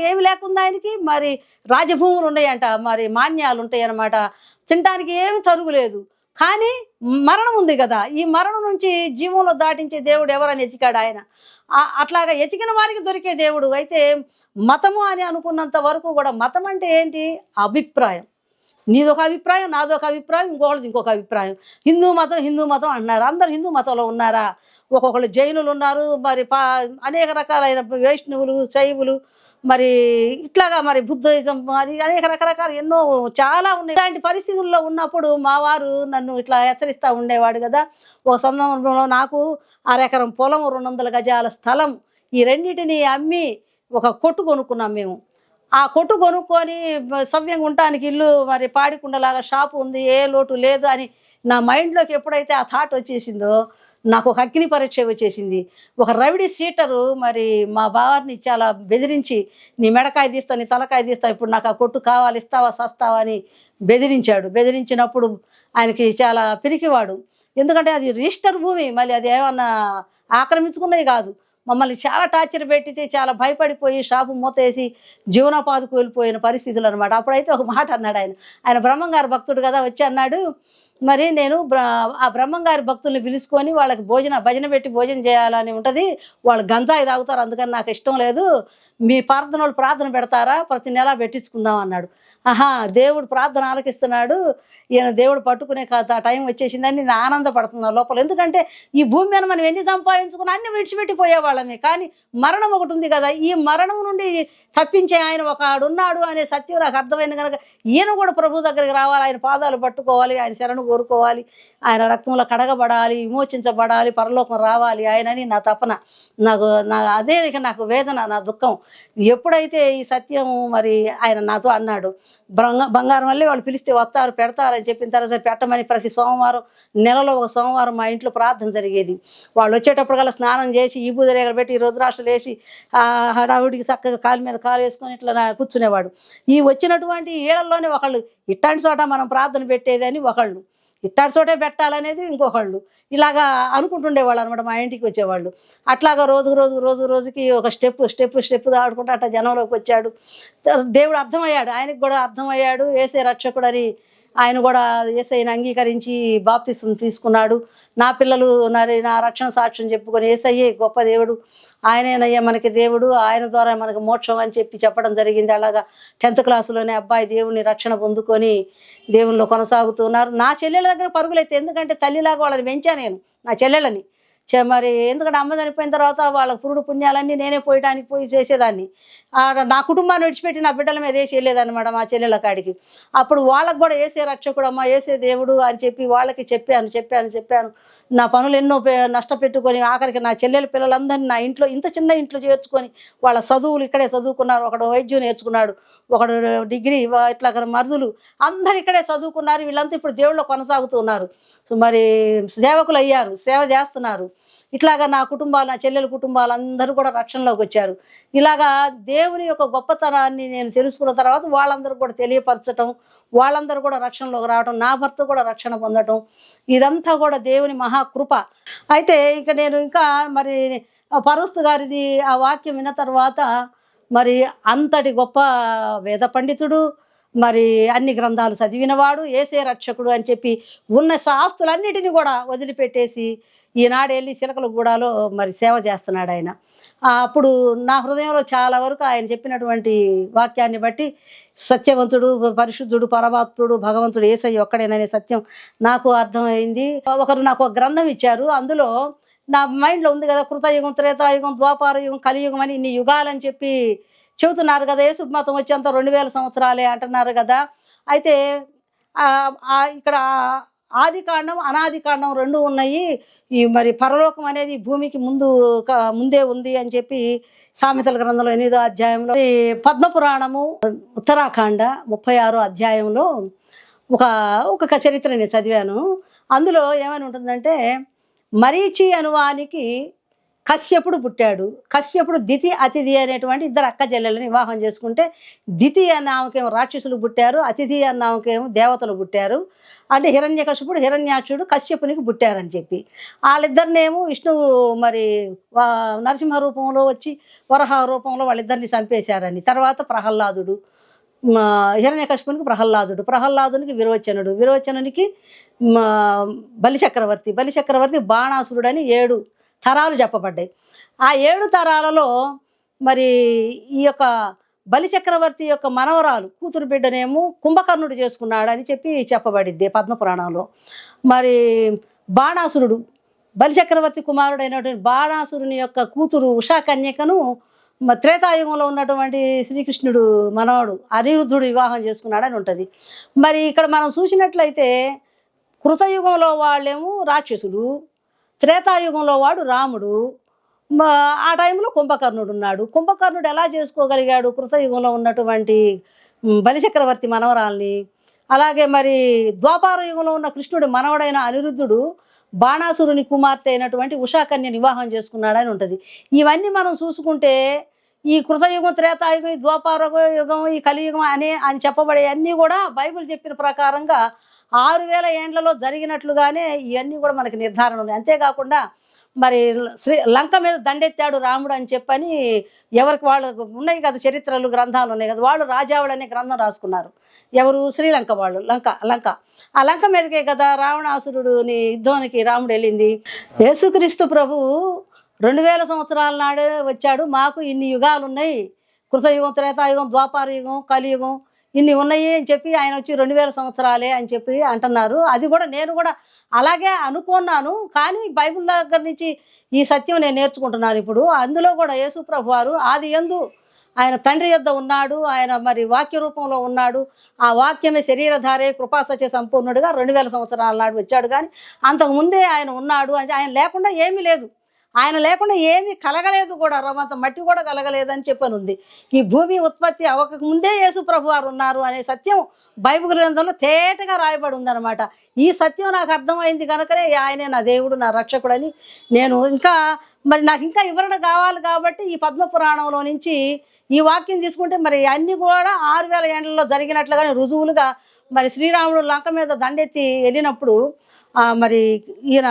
ఏమి లేకుండా ఆయనకి మరి రాజభూములు ఉన్నాయంట, మరి మాన్యాలు ఉంటాయి అన్నమాట, తినటానికి ఏమి తరుగు లేదు. కానీ మరణం ఉంది కదా, ఈ మరణం నుంచి జీవంలో దాటించే దేవుడు ఎవరని ఎతికాడు ఆయన. అట్లాగా ఎతికిన వారికి దొరికే దేవుడు. అయితే మతము అని అనుకున్నంత వరకు కూడా, మతం అంటే ఏంటి? అభిప్రాయం. నీదొక అభిప్రాయం, నాదొక అభిప్రాయం, ఇంకొకళ్ళది ఇంకొక అభిప్రాయం. హిందూ మతం అంటున్నారు. అందరు హిందూ మతంలో ఉన్నారా? ఒక్కొక్కళ్ళు జైనులు ఉన్నారు, మరి అనేక రకాలైన వైష్ణవులు, శైవులు, మరి ఇట్లాగా మరి బుద్ధిజం, మరి అనేక రకరకాల ఎన్నో చాలా ఉన్నాయి. ఇలాంటి పరిస్థితుల్లో ఉన్నప్పుడు మా వారు నన్ను ఇట్లా హెచ్చరిస్తూ ఉండేవాడు కదా. ఒక సందర్భంలో నాకు 1/2 ఎకరం పొలం, 200 గజాల స్థలం, ఈ రెండింటిని అమ్మి ఒక కొట్టు కొనుక్కున్నాం మేము. ఆ కొట్టు కొనుక్కొని సవ్యంగా ఉండటానికి ఇల్లు, మరి పాడికుండలాగా షాపు ఉంది, ఏ లోటు లేదు అని నా మైండ్లోకి ఎప్పుడైతే ఆ థాట్ వచ్చేసిందో, నాకు ఒక అగ్ని పరీక్ష వచ్చేసింది. ఒక రవిడి సీటరు మరి మా బావారిని చాలా బెదిరించి, నీ మెడకాయ తీస్తా, నీ తలకాయ తీస్తా, ఇప్పుడు నాకు ఆ కొట్టు కావాలి, ఇస్తావా సస్తావా అని బెదిరించాడు. బెదిరించినప్పుడు ఆయనకి చాలా పిరికివాడు. ఎందుకంటే అది రిజిస్టర్ భూమి, మళ్ళీ అది ఏమన్నా ఆక్రమించుకున్నవి కాదు. మమ్మల్ని చాలా టార్చర్ పెట్టితే చాలా భయపడిపోయి షాపు మూతేసి జీవనోపాధి కోల్పోయిన పరిస్థితులు అనమాట. అప్పుడైతే ఒక మాట అన్నాడు ఆయన బ్రహ్మంగారి భక్తుడు కదా, వచ్చి అన్నాడు, మరి నేను ఆ బ్రహ్మంగారి భక్తుల్ని పిలుచుకొని వాళ్ళకి భజన పెట్టి భోజనం చేయాలని ఉంటుంది, వాళ్ళు గంజాయి తాగుతారు, అందుకని నాకు ఇష్టం లేదు, మీ ప్రార్థన పెడతారా, ప్రతి నెల పెట్టించుకుందాం అన్నాడు. ఆహా, దేవుడు ప్రార్థన ఆలకిస్తున్నాడు, ఈయన దేవుడు పట్టుకునే టైం వచ్చేసిందని నేను ఆనందపడుతున్నాను లోపల. ఎందుకంటే ఈ భూమి మీద మనం ఎన్ని సంపాదించుకుని అన్ని విడిచిపెట్టిపోయేవాళ్ళమే, కానీ మరణం ఒకటి ఉంది కదా, ఈ మరణం నుండి తప్పించే ఆయన ఒకడున్నాడు అనే సత్యం నాకు అర్థమైంది కనుక ఈయన కూడా ప్రభు దగ్గరికి రావాలి, ఆయన పాదాలు పట్టుకోవాలి, ఆయన శరణు కోరుకోవాలి, ఆయన రక్తంలో కడగబడాలి, విమోచించబడాలి, పరలోకం రావాలి ఆయనని నా తపన. అదే ఇక నాకు వేదన, నా దుఃఖం. ఎప్పుడైతే ఈ సత్యం మరి ఆయన నాతో అన్నాడు, బంగారం వల్లే వాళ్ళు పిలిస్తే వస్తారు, పెడతారని చెప్పిన తర్వాత పెట్టమని ప్రతి సోమవారం, నెలలో ఒక సోమవారం మా ఇంట్లో ప్రార్థన జరిగేది. వాళ్ళు వచ్చేటప్పటికల్లా స్నానం చేసి ఈ బూదరేగలు పెట్టి రుద్రాక్షలు వేసి హడావుడికి చక్కగా కాలు మీద కాలు వేసుకొని ఇట్లా కూర్చునేవాడు. ఈ వచ్చినటువంటి ఏళ్లలోనే ఒకళ్ళు ఇట్లాంటి చోట మనం ప్రార్థన పెట్టేదని ఒకళ్ళు, ఇట్టాడి చోటే పెట్టాలనేది ఇంకొకళ్ళు, ఇలాగా అనుకుంటుండేవాళ్ళు అనమాట. మా ఇంటికి వచ్చేవాళ్ళు. అట్లాగా రోజుకి ఒక స్టెప్ ఆడుకుంటూ అట్లా జనంలోకి వచ్చాడు. దేవుడు అర్థమయ్యాడు, ఆయనకు కూడా అర్థమయ్యాడు, యేసే రక్షకుడని ఆయన కూడా యేసయ్యని అంగీకరించి బాప్తిసం తీసుకున్నాడు. నా పిల్లలు నా రక్షణ సాక్ష్యం చెప్పుకొని యేసయ్యే గొప్ప దేవుడు, ఆయనేనయ్యా మనకి దేవుడు, ఆయన ద్వారా మనకు మోక్షం అని చెప్పడం జరిగింది. అలాగా 10th క్లాసులోనే అబ్బాయి దేవుని రక్షణ పొందుకొని దేవునిలో కొనసాగుతున్నారు. నా చెల్లెల దగ్గర పరుగులైతే, ఎందుకంటే తల్లిలాగా వాళ్ళని పెంచా నేను, నా చెల్లెలని. మరి ఎందుకంటే అమ్మ చనిపోయిన తర్వాత వాళ్ళ పురుడు పుణ్యాలన్నీ నేనే పోయి చేసేదాన్ని. నా కుటుంబాన్ని విడిచిపెట్టి నా బిడ్డల మీద వేసి వెళ్ళేదన్నమాట మా చెల్లెల కాడికి. అప్పుడు వాళ్ళకు కూడా వేసే రక్షకుడమ్మా, వేసే దేవుడు అని చెప్పి వాళ్ళకి చెప్పాను. నా పనులు ఎన్నో నష్టపెట్టుకొని ఆఖరికి నా చెల్లెల పిల్లలందరినీ నా ఇంట్లో, ఇంత చిన్న ఇంట్లో చేర్చుకొని వాళ్ళ చదువులు ఇక్కడే చదువుకున్నారు. ఒకడు వైద్యం నేర్చుకున్నాడు, ఒకడు డిగ్రీ, ఇట్లా మరుదులు అందరు ఇక్కడే చదువుకున్నారు. వీళ్ళంతా ఇప్పుడు దేవుళ్ళో కొనసాగుతున్నారు, మరి సేవకులు అయ్యారు, సేవ చేస్తున్నారు. ఇట్లాగా నా కుటుంబాలు, నా చెల్లెల కుటుంబాలు అందరూ కూడా రక్షణలోకి వచ్చారు. ఇలాగా దేవుని యొక్క గొప్పతనాన్ని నేను తెలుసుకున్న తర్వాత వాళ్ళందరూ కూడా తెలియపరచటం, వాళ్ళందరూ కూడా రక్షణలోకి రావటం, నా భర్త కూడా రక్షణ పొందటం, ఇదంతా కూడా దేవుని మహాకృప. అయితే నేను మరి పరోస్తు గారిది ఆ వాక్యం విన్న తర్వాత, మరి అంతటి గొప్ప వేద పండితుడు, మరి అన్ని గ్రంథాలు చదివినవాడు, యేసే రక్షకుడు అని చెప్పి ఉన్న ఆస్తులన్నిటిని కూడా వదిలిపెట్టేసి ఈనాడు వెళ్ళి చిలకలగూడలో మరి సేవ చేస్తున్నాడు ఆయన. అప్పుడు నా హృదయంలో చాలా వరకు ఆయన చెప్పినటువంటి వాక్యాన్ని బట్టి సత్యవంతుడు, పరిశుద్ధుడు, పరమాత్ముడు, భగవంతుడు యేసయ్య ఒక్కడేననే సత్యం నాకు అర్థమైంది. ఒకరు నాకు ఒక గ్రంథం ఇచ్చారు, అందులో నా మైండ్లో ఉంది కదా, కృతయుగం, త్రేతాయుగం, ద్వాపార యుగం, కలియుగం అని ఇన్ని యుగాలని చెప్పి చెబుతున్నారు కదా. యేసు మతం వచ్చేంత 2000 సంవత్సరాలే అంటున్నారు కదా. అయితే ఇక్కడ ఆది కాండం అనాది కాండం రెండు ఉన్నాయి. ఈ మరి పరలోకం అనేది భూమికి ముందే ఉంది అని చెప్పి సామెతల గ్రంథంలో 8వ అధ్యాయంలో, ఈ పద్మపురాణము ఉత్తరాఖండ 36వ అధ్యాయంలో ఒక ఒక చరిత్ర నేను చదివాను. అందులో ఏమని ఉంటుందంటే, మరీచి అనువానికి కశ్యపుడు పుట్టాడు. కశ్యపుడు దితి అతిథి అనేటువంటి ఇద్దరు అక్క చెల్లెలను వివాహం చేసుకుంటే, దితి అన్న ఆమెకేమో రాక్షసులు పుట్టారు, అతిథి అన్న ఆమెకేమో దేవతలు పుట్టారు. అంటే హిరణ్యకశిపుడు హిరణ్యాక్షుడు కశ్యపునికి పుట్టారని చెప్పి వాళ్ళిద్దరినేమో విష్ణువు మరి నరసింహ రూపంలో వచ్చి వరహ రూపంలో వాళ్ళిద్దరిని చంపేశారని. తర్వాత ప్రహ్లాదుడు, హిరణ్యకశిపునికి ప్రహ్లాదునికి విరోచనునికి బలిచక్రవర్తి బాణాసురుడని 7 తరాలు చెప్పబడ్డాయి. ఆ 7 తరాలలో మరి ఈ యొక్క బలిచక్రవర్తి యొక్క మనవరాలు కూతురు బిడ్డనేమో కుంభకర్ణుడు చేసుకున్నాడని చెప్పి చెప్పబడిద్ది పద్మపురాణంలో. మరి బాణాసురుడు బలిచక్రవర్తి కుమారుడైనటువంటి బాణాసురుని యొక్క కూతురు ఉషాకన్యకను త్రేతాయుగంలో ఉన్నటువంటి శ్రీకృష్ణుడు మనవడు అనిరుద్ధుడు వివాహం చేసుకున్నాడని ఉంటుంది. మరి ఇక్కడ మనం చూసినట్లయితే కృతయుగంలో వాళ్ళేమో రాక్షసులు, త్రేతాయుగంలో వాడు రాముడు, ఆ టైంలో కుంభకర్ణుడు ఉన్నాడు. కుంభకర్ణుడు ఎలా చేసుకోగలిగాడు కృతయుగంలో ఉన్నటువంటి బలిచక్రవర్తి మనవరాల్ని? అలాగే మరి ద్వాపార యుగంలో ఉన్న కృష్ణుడు మనవడైన అనిరుద్ధుడు బాణాసురుని కుమార్తె అయినటువంటి ఉషాకన్యని వివాహం చేసుకున్నాడని ఉంటుంది. ఇవన్నీ మనం చూసుకుంటే ఈ కృతయుగం, త్రేతాయుగం, ఈ ద్వాపార యుగం, ఈ కలియుగం అని చెప్పబడే అన్నీ కూడా బైబిల్ చెప్పిన ప్రకారంగా 6000 ఏండ్లలో జరిగినట్లుగానే ఇవన్నీ కూడా మనకి నిర్ధారణ ఉన్నాయి. అంతేకాకుండా మరి లంక మీద దండెత్తాడు రాముడు అని చెప్పని ఎవరికి వాళ్ళు ఉన్నాయి కదా, చరిత్రలు గ్రంథాలు ఉన్నాయి కదా, వాళ్ళు రాజావుడు అనే గ్రంథం రాసుకున్నారు. ఎవరు? శ్రీలంక వాళ్ళు. లంక ఆ లంక మీదకే కదా రావణాసురుడిని యుద్ధానికి రాముడు వెళ్ళింది. యేసుక్రీస్తు ప్రభువు 2000 సంవత్సరాల నాడే వచ్చాడు. మాకు ఇన్ని యుగాలు ఉన్నాయి, కృతయుగం, త్రేతాయుగం, ద్వాపార యుగం, కలియుగం ఇన్ని ఉన్నాయి అని చెప్పి ఆయన వచ్చి 2000 సంవత్సరాలే అని చెప్పి అంటున్నారు. అది కూడా నేను కూడా అలాగే అనుకున్నాను. కానీ బైబిల్ దగ్గర నుంచి ఈ సత్యం నేను నేర్చుకుంటున్నాను ఇప్పుడు. అందులో కూడా యేసు ప్రభు వారు ఆది యందు ఆయన తండ్రి యొద్ద ఉన్నాడు, ఆయన మరి వాక్య రూపంలో ఉన్నాడు, ఆ వాక్యమే శరీరధారే కృపాసత్య సంపూర్ణుడిగా 2000 సంవత్సరాల నాడు వచ్చాడు. కానీ అంతకుముందే ఆయన ఉన్నాడు. ఆయన లేకుండా ఏమీ లేదు, ఆయన లేకుండా ఏమీ కలగలేదు కూడా, రవంత మట్టి కూడా కలగలేదని చెప్పని ఉంది. ఈ భూమి ఉత్పత్తి అవ్వక ముందే యేసు ప్రభు వారు ఉన్నారు అనే సత్యం బైబిల్ గ్రంథంలో తేటగా రాయబడి ఉందన్నమాట. ఈ సత్యం నాకు అర్థమైంది కనుకనే ఆయనే నా దేవుడు, నా రక్షకుడని నేను నాకు ఇంకా వివరణ కావాలి కాబట్టి ఈ పద్మపురాణంలో నుంచి ఈ వాక్యం తీసుకుంటే మరి అన్నీ కూడా 6000 ఏండ్లలో జరిగినట్లుగానే రుజువులుగా మరి శ్రీరాముడు లంక మీద దండెత్తి వెళ్ళినప్పుడు మరి ఈయన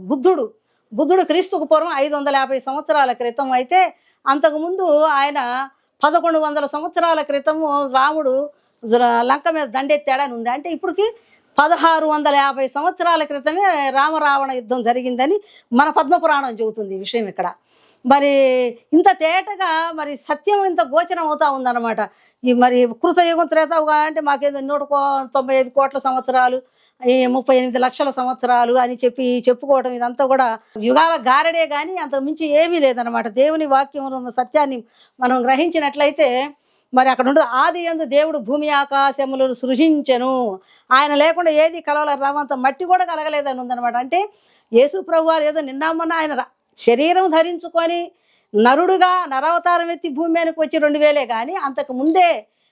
బుద్ధుడు క్రీస్తుకు పూర్వం 550 సంవత్సరాల క్రితం అయితే, అంతకుముందు ఆయన 1100 సంవత్సరాల క్రితము రాముడు లంక మీద దండెత్తాడని ఉంది. అంటే ఇప్పటికి 1650 సంవత్సరాల క్రితమే రామరావణ యుద్ధం జరిగిందని మన పద్మపురాణం చెబుతుంది ఈ విషయం. ఇక్కడ మరి ఇంత తేటగా మరి సత్యం ఇంత గోచరం అవుతా ఉందన్నమాట. ఈ మరి కృతయుగం, త్రేతాయుగం అంటే మాకేదో 195 కోట్ల సంవత్సరాలు, 38 లక్షల సంవత్సరాలు అని చెప్పుకోవడం ఇదంతా కూడా యుగాల గారడే కానీ అంత మించి ఏమీ లేదనమాట. దేవుని వాక్యం సత్యాన్ని మనం గ్రహించినట్లయితే మరి అక్కడ ఉండదు. ఆది యందు దేవుడు భూమి ఆకాశములను సృజించెను, ఆయన లేకుండా ఏది కలవల, రవంత మట్టి కూడా కలగలేదని ఉందనమాట. అంటే యేసు ప్రభు వారు ఏదో నిన్నమ్మన్న ఆయన శరీరం ధరించుకొని నరుడుగా నరవతారం ఎత్తి భూమి మీదకి వచ్చి 2000 కానీ అంతకు ముందే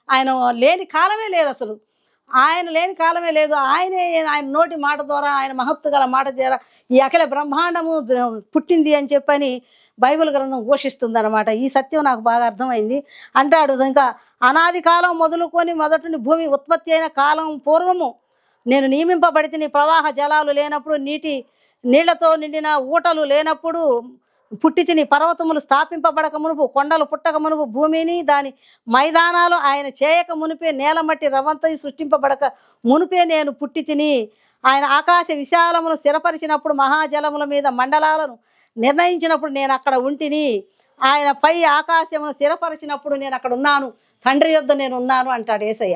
ఆయన లేని కాలమే లేదు అసలు. ఆయన లేని కాలమే లేదు. ఆయన నోటి మాట ద్వారా, ఆయన మహత్తు గల మాట ద్వారా ఈ అఖిల బ్రహ్మాండము పుట్టింది అని చెప్పని బైబిల్ గ్రంథం ఘోషిస్తుంది అనమాట. ఈ సత్యం నాకు బాగా అర్థమైంది. అంటాడు ఇంకా అనాది కాలం మొదలుకొని మొదటి భూమి ఉత్పత్తి అయిన కాలం పూర్వము నేను నియమింపబడితే, నీ ప్రవాహ జలాలు లేనప్పుడు, నీళ్లతో నిండిన ఊటలు లేనప్పుడు పుట్టి తిని, పర్వతములు స్థాపింపబడక మునుపు, కొండలు పుట్టక మునుపు, భూమిని దాని మైదానాలు ఆయన చేయక మునిపే, నేలమట్టి రవంతయు సృష్టింపబడక మునిపే నేను పుట్టి తిని, ఆయన ఆకాశ విశాలమును స్థిరపరిచినప్పుడు, మహాజలముల మీద మండలాలను నిర్ణయించినప్పుడు నేను అక్కడ ఉంటిని, ఆయన పై ఆకాశమును స్థిరపరిచినప్పుడు నేను అక్కడ ఉన్నాను, తండ్రి యొద్ద నేను ఉన్నాను అంటాడు యేసయ్య.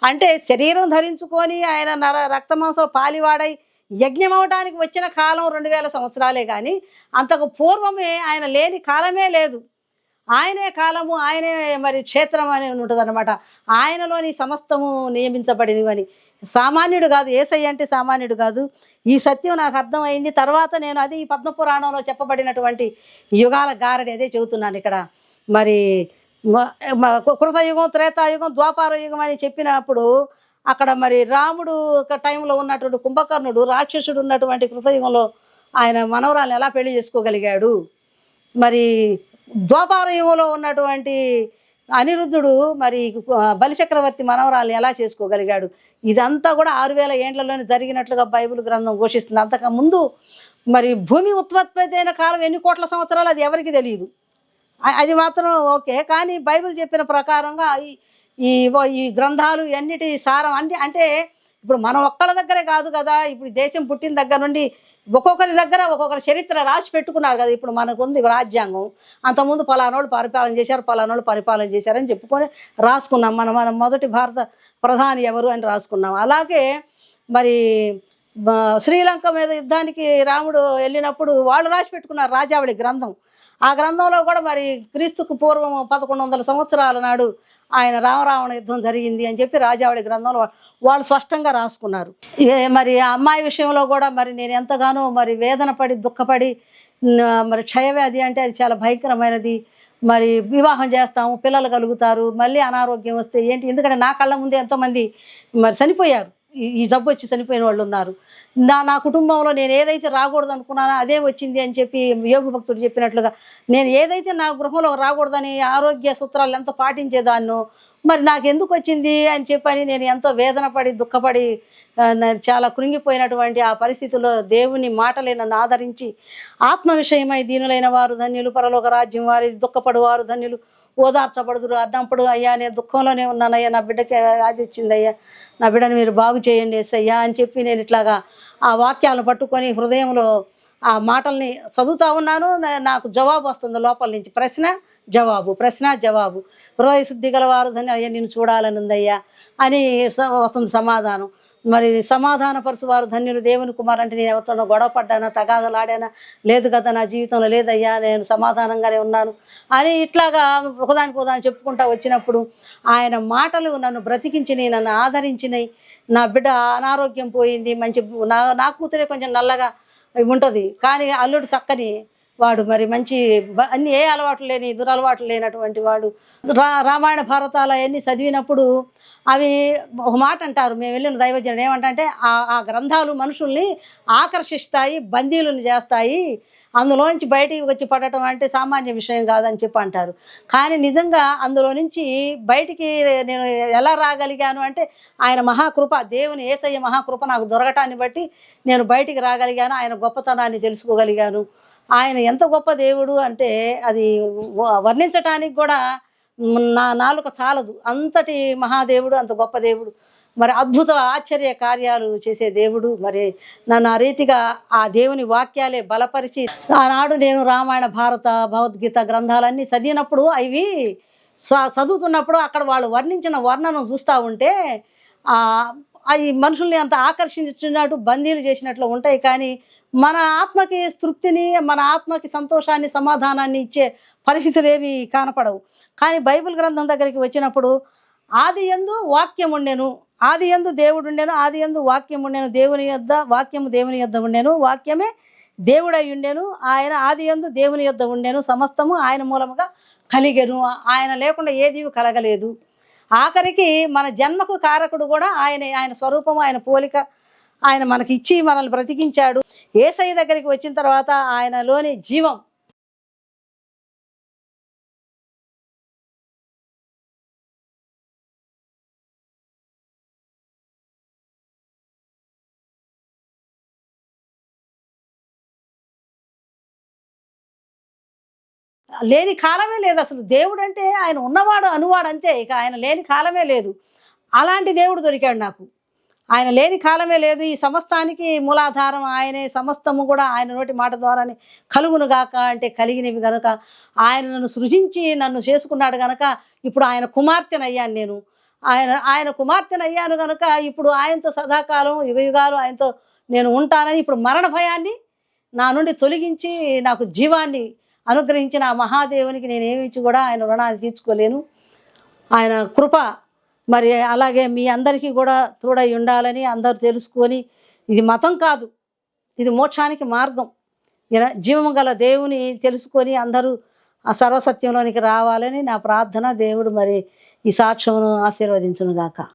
అంటే శరీరం ధరించుకొని ఆయన రక్తమాంసం పాలివాడై యజ్ఞం అవడానికి వచ్చిన కాలం 2000 సంవత్సరాలే కానీ అంతకు పూర్వమే ఆయన లేని కాలమే లేదు. ఆయనే కాలము, ఆయనే మరి క్షేత్రం అని ఉంటుంది అనమాట. ఆయనలోని సమస్తము నియమించబడినవని సామాన్యుడు కాదు, యేసయ్య అంటే సామాన్యుడు కాదు. ఈ సత్యం నాకు అర్థమైంది. తర్వాత నేను అది ఈ పద్మపురాణంలో చెప్పబడినటువంటి యుగాల గారడి అదే చెబుతున్నాను ఇక్కడ. మరి కృతయుగం, త్రేతాయుగం, ద్వాపార యుగం అని చెప్పినప్పుడు అక్కడ మరి రాముడు ఒక టైంలో ఉన్నటువంటి కుంభకర్ణుడు రాక్షసుడు ఉన్నటువంటి కృతయుగంలో ఆయన మనవరాలను ఎలా పెళ్లి చేసుకోగలిగాడు? మరి ద్వాపార యుగంలో ఉన్నటువంటి అనిరుద్ధుడు మరి బలిచక్రవర్తి మనవరాలు ఎలా చేసుకోగలిగాడు? ఇదంతా కూడా 6000 ఏండ్లలోనే జరిగినట్లుగా బైబిల్ గ్రంథం ఘోషిస్తుంది. అంతకుముందు మరి భూమి ఉత్పత్తి అయిన కాలం ఎన్ని కోట్ల సంవత్సరాలు అది ఎవరికి తెలియదు. అది మాత్రం ఓకే. కానీ బైబిల్ చెప్పిన ప్రకారంగా ఈ ఈ గ్రంథాలు ఎన్నిటి సారం అంటే ఇప్పుడు మనం ఒక్కళ్ళ దగ్గరే కాదు కదా. ఇప్పుడు దేశం పుట్టిన దగ్గర నుండి ఒక్కొక్కరి దగ్గర ఒక్కొక్కరి చరిత్ర రాసి పెట్టుకున్నారు కదా. ఇప్పుడు మనకుంది రాజ్యాంగం. అంతకుముందు పలానోళ్ళు పరిపాలన చేశారు, పలానోళ్ళు పరిపాలన చేశారని చెప్పుకొని రాసుకున్నాం. మనం మొదటి భారత ప్రధాని ఎవరు అని రాసుకున్నాం. అలాగే మరి శ్రీలంక మీద యుద్ధానికి రాముడు వెళ్ళినప్పుడు వాళ్ళు రాసి పెట్టుకున్నారు రాజావళి గ్రంథం. ఆ గ్రంథంలో కూడా మరి క్రీస్తుకు పూర్వం 1100 సంవత్సరాల నాడు ఆయన రామరావణ యుద్ధం జరిగింది అని చెప్పి రాజావళి గ్రంథంలో వాళ్ళు స్పష్టంగా రాసుకున్నారు. మరి ఆ అమ్మాయి విషయంలో కూడా మరి నేను ఎంతగానో మరి వేదన పడి దుఃఖపడి, మరి క్షయవ్యాధి అంటే అది చాలా భయంకరమైనది. మరి వివాహం చేస్తాము, పిల్లలు కలుగుతారు, మళ్ళీ అనారోగ్యం వస్తే ఏంటి? ఎందుకంటే నా కళ్ళ ముందే ఎంతోమంది మరి చనిపోయారు, ఈ జబ్బు వచ్చి చనిపోయిన వాళ్ళు ఉన్నారు. నా కుటుంబంలో నేను ఏదైతే రాకూడదు అనుకున్నానో అదే వచ్చింది అని చెప్పి యోగి భక్తుడు చెప్పినట్లుగా నేను ఏదైతే నా గృహంలో రాకూడదని ఆరోగ్య సూత్రాలు ఎంతో పాటించేదాన్నో మరి నాకు ఎందుకు వచ్చింది అని చెప్పని నేను ఎంతో వేదన పడి దుఃఖపడి చాలా కృంగిపోయినటువంటి ఆ పరిస్థితుల్లో దేవుని మాటలే నన్ను ఆదరించి ఆత్మ విషయమై దీనులైన వారు ధన్యులు, పరలోక రాజ్యం వారి దుఃఖపడు వారు ధన్యులు, ఓదార్చబడుదురు అన్నప్పుడు అయ్యా నేను దుఃఖంలోనే ఉన్నానయ్యా, నా బిడ్డకి అది వచ్చిందయ్యా, నా బిడ్డను మీరు బాగు చేయండి యేసయ్యా అని చెప్పి నేను ఇట్లాగా ఆ వాక్యాలను పట్టుకొని హృదయంలో ఆ మాటల్ని చదువుతూ ఉన్నాను. నాకు జవాబు వస్తుంది లోపల నుంచి, ప్రశ్న జవాబు. హృదయ శుద్ధి గలవారు ధన్య అయ్యా నిన్ను చూడాలని ఉందయ్యా అని వస్తుంది సమాధానం. మరి సమాధానపరుచువారు ధన్యులు, దేవుని కుమార్ అంటే నేను ఎవరితోనో గొడవ పడ్డానా, తగాదలాడానా? లేదు కదా, నా జీవితంలో లేదయ్యా, నేను సమాధానంగానే ఉన్నాను అని ఇట్లాగా ఒకదాని చెప్పుకుంటా వచ్చినప్పుడు ఆయన మాటలు నన్ను బ్రతికించినాయి, నన్ను ఆదరించినాయి. నా బిడ్డ అనారోగ్యం పోయింది, మంచి నా కూతురే కొంచెం నల్లగా ఉంటుంది, కానీ అల్లుడు చక్కని వాడు, మరి మంచి అన్ని ఏ అలవాట్లు లేని దురలవాట్లు లేనటువంటి వాడు. రామాయణ భారతాలు అవన్నీ చదివినప్పుడు అవి ఒక మాట అంటారు, మేము వెళ్ళిన దైవజనుడు ఏమంటే ఆ గ్రంథాలు మనుషుల్ని ఆకర్షిస్తాయి, బందీలను చేస్తాయి, అందులో నుంచి బయటికి వచ్చి పడటం అంటే సామాన్య విషయం కాదని చెప్పి అంటారు. కానీ నిజంగా అందులో నుంచి బయటికి నేను ఎలా రాగలిగాను అంటే ఆయన మహాకృప, దేవుని యేసయ్య మహాకృప నాకు దొరకటాన్ని బట్టి నేను బయటికి రాగలిగాను, ఆయన గొప్పతనాన్ని తెలుసుకోగలిగాను. ఆయన ఎంత గొప్ప దేవుడు అంటే అది వర్ణించటానికి కూడా నా నాలుక చాలదు. అంతటి మహాదేవుడు, అంత గొప్ప దేవుడు, మరి అద్భుత ఆశ్చర్య కార్యాలు చేసే దేవుడు. మరి నన్ను ఆ రీతిగా ఆ దేవుని వాక్యాలే బలపరిచి ఆనాడు నేను రామాయణ భారత భగవద్గీత గ్రంథాలన్నీ చదివినప్పుడు అవి చదువుతున్నప్పుడు అక్కడ వాళ్ళు వర్ణించిన వర్ణనం చూస్తూ ఉంటే అవి మనుషుల్ని అంత ఆకర్షించినట్టు బందీలు చేసినట్లు ఉంటాయి. కానీ మన ఆత్మకి తృప్తిని, మన ఆత్మకి సంతోషాన్ని, సమాధానాన్ని ఇచ్చే పరిస్థితులు ఏవి కనపడవు. కానీ బైబిల్ గ్రంథం దగ్గరికి వచ్చినప్పుడు ఆది యందు వాక్యం ఉండెను, ఆది యందు దేవుడు ఉండెను, ఆది యందు వాక్యం ఉండెను, దేవుని యొద్ద వాక్యము దేవుని యొద్ద ఉండెను, వాక్యమే దేవుడై ఉండెను, ఆయన ఆది యందు దేవుని యొద్ద ఉండెను, సమస్తము ఆయన మూలముగా కలిగెను, ఆయన లేకుండా ఏది కలగలేదు. ఆఖరికి మన జన్మకు కారకుడు కూడా ఆయనే, ఆయన స్వరూపము, ఆయన పోలిక ఆయన మనకి ఇచ్చి మనల్ని బ్రతికించాడు. యేసయ్య దగ్గరికి వచ్చిన తర్వాత ఆయనలోని జీవం లేని కాలమే లేదు అసలు. దేవుడు అంటే ఆయన ఉన్నవాడు అనువాడు అంతే, ఇక ఆయన లేని కాలమే లేదు. అలాంటి దేవుడు దొరికాడు నాకు. ఆయన లేని కాలమే లేదు. ఈ సమస్తానికి మూలాధారం ఆయనే, సమస్తము కూడా ఆయన నోటి మాట ద్వారానే కలుగును గాక అంటే కలిగినవి గనుక, ఆయన నన్ను సృజించి నన్ను చేసుకున్నాడు గనక ఇప్పుడు ఆయన కుమార్తెనయ్యాను నేను. ఆయన కుమార్తెనయ్యాను గనుక ఇప్పుడు ఆయనతో సదాకాలం యుగయుగాలు ఆయనతో నేను ఉంటానని, ఇప్పుడు మరణ భయాన్ని నా నుండి తొలగించి నాకు జీవాన్ని అనుగ్రహించిన ఆ మహాదేవునికి నేనేమిచ్చి కూడా ఆయన రుణాన్ని తీర్చుకోలేను. ఆయన కృప మరి అలాగే మీ అందరికీ కూడా తోడై ఉండాలని అందరూ తెలుసుకొని, ఇది మతం కాదు, ఇది మోక్షానికి మార్గం. జీవము గల దేవుని తెలుసుకొని అందరూ ఆ సర్వసత్యంలోనికి రావాలని నా ప్రార్థన. దేవుడు మరి ఈ సాక్ష్యమును ఆశీర్వదించును గాక.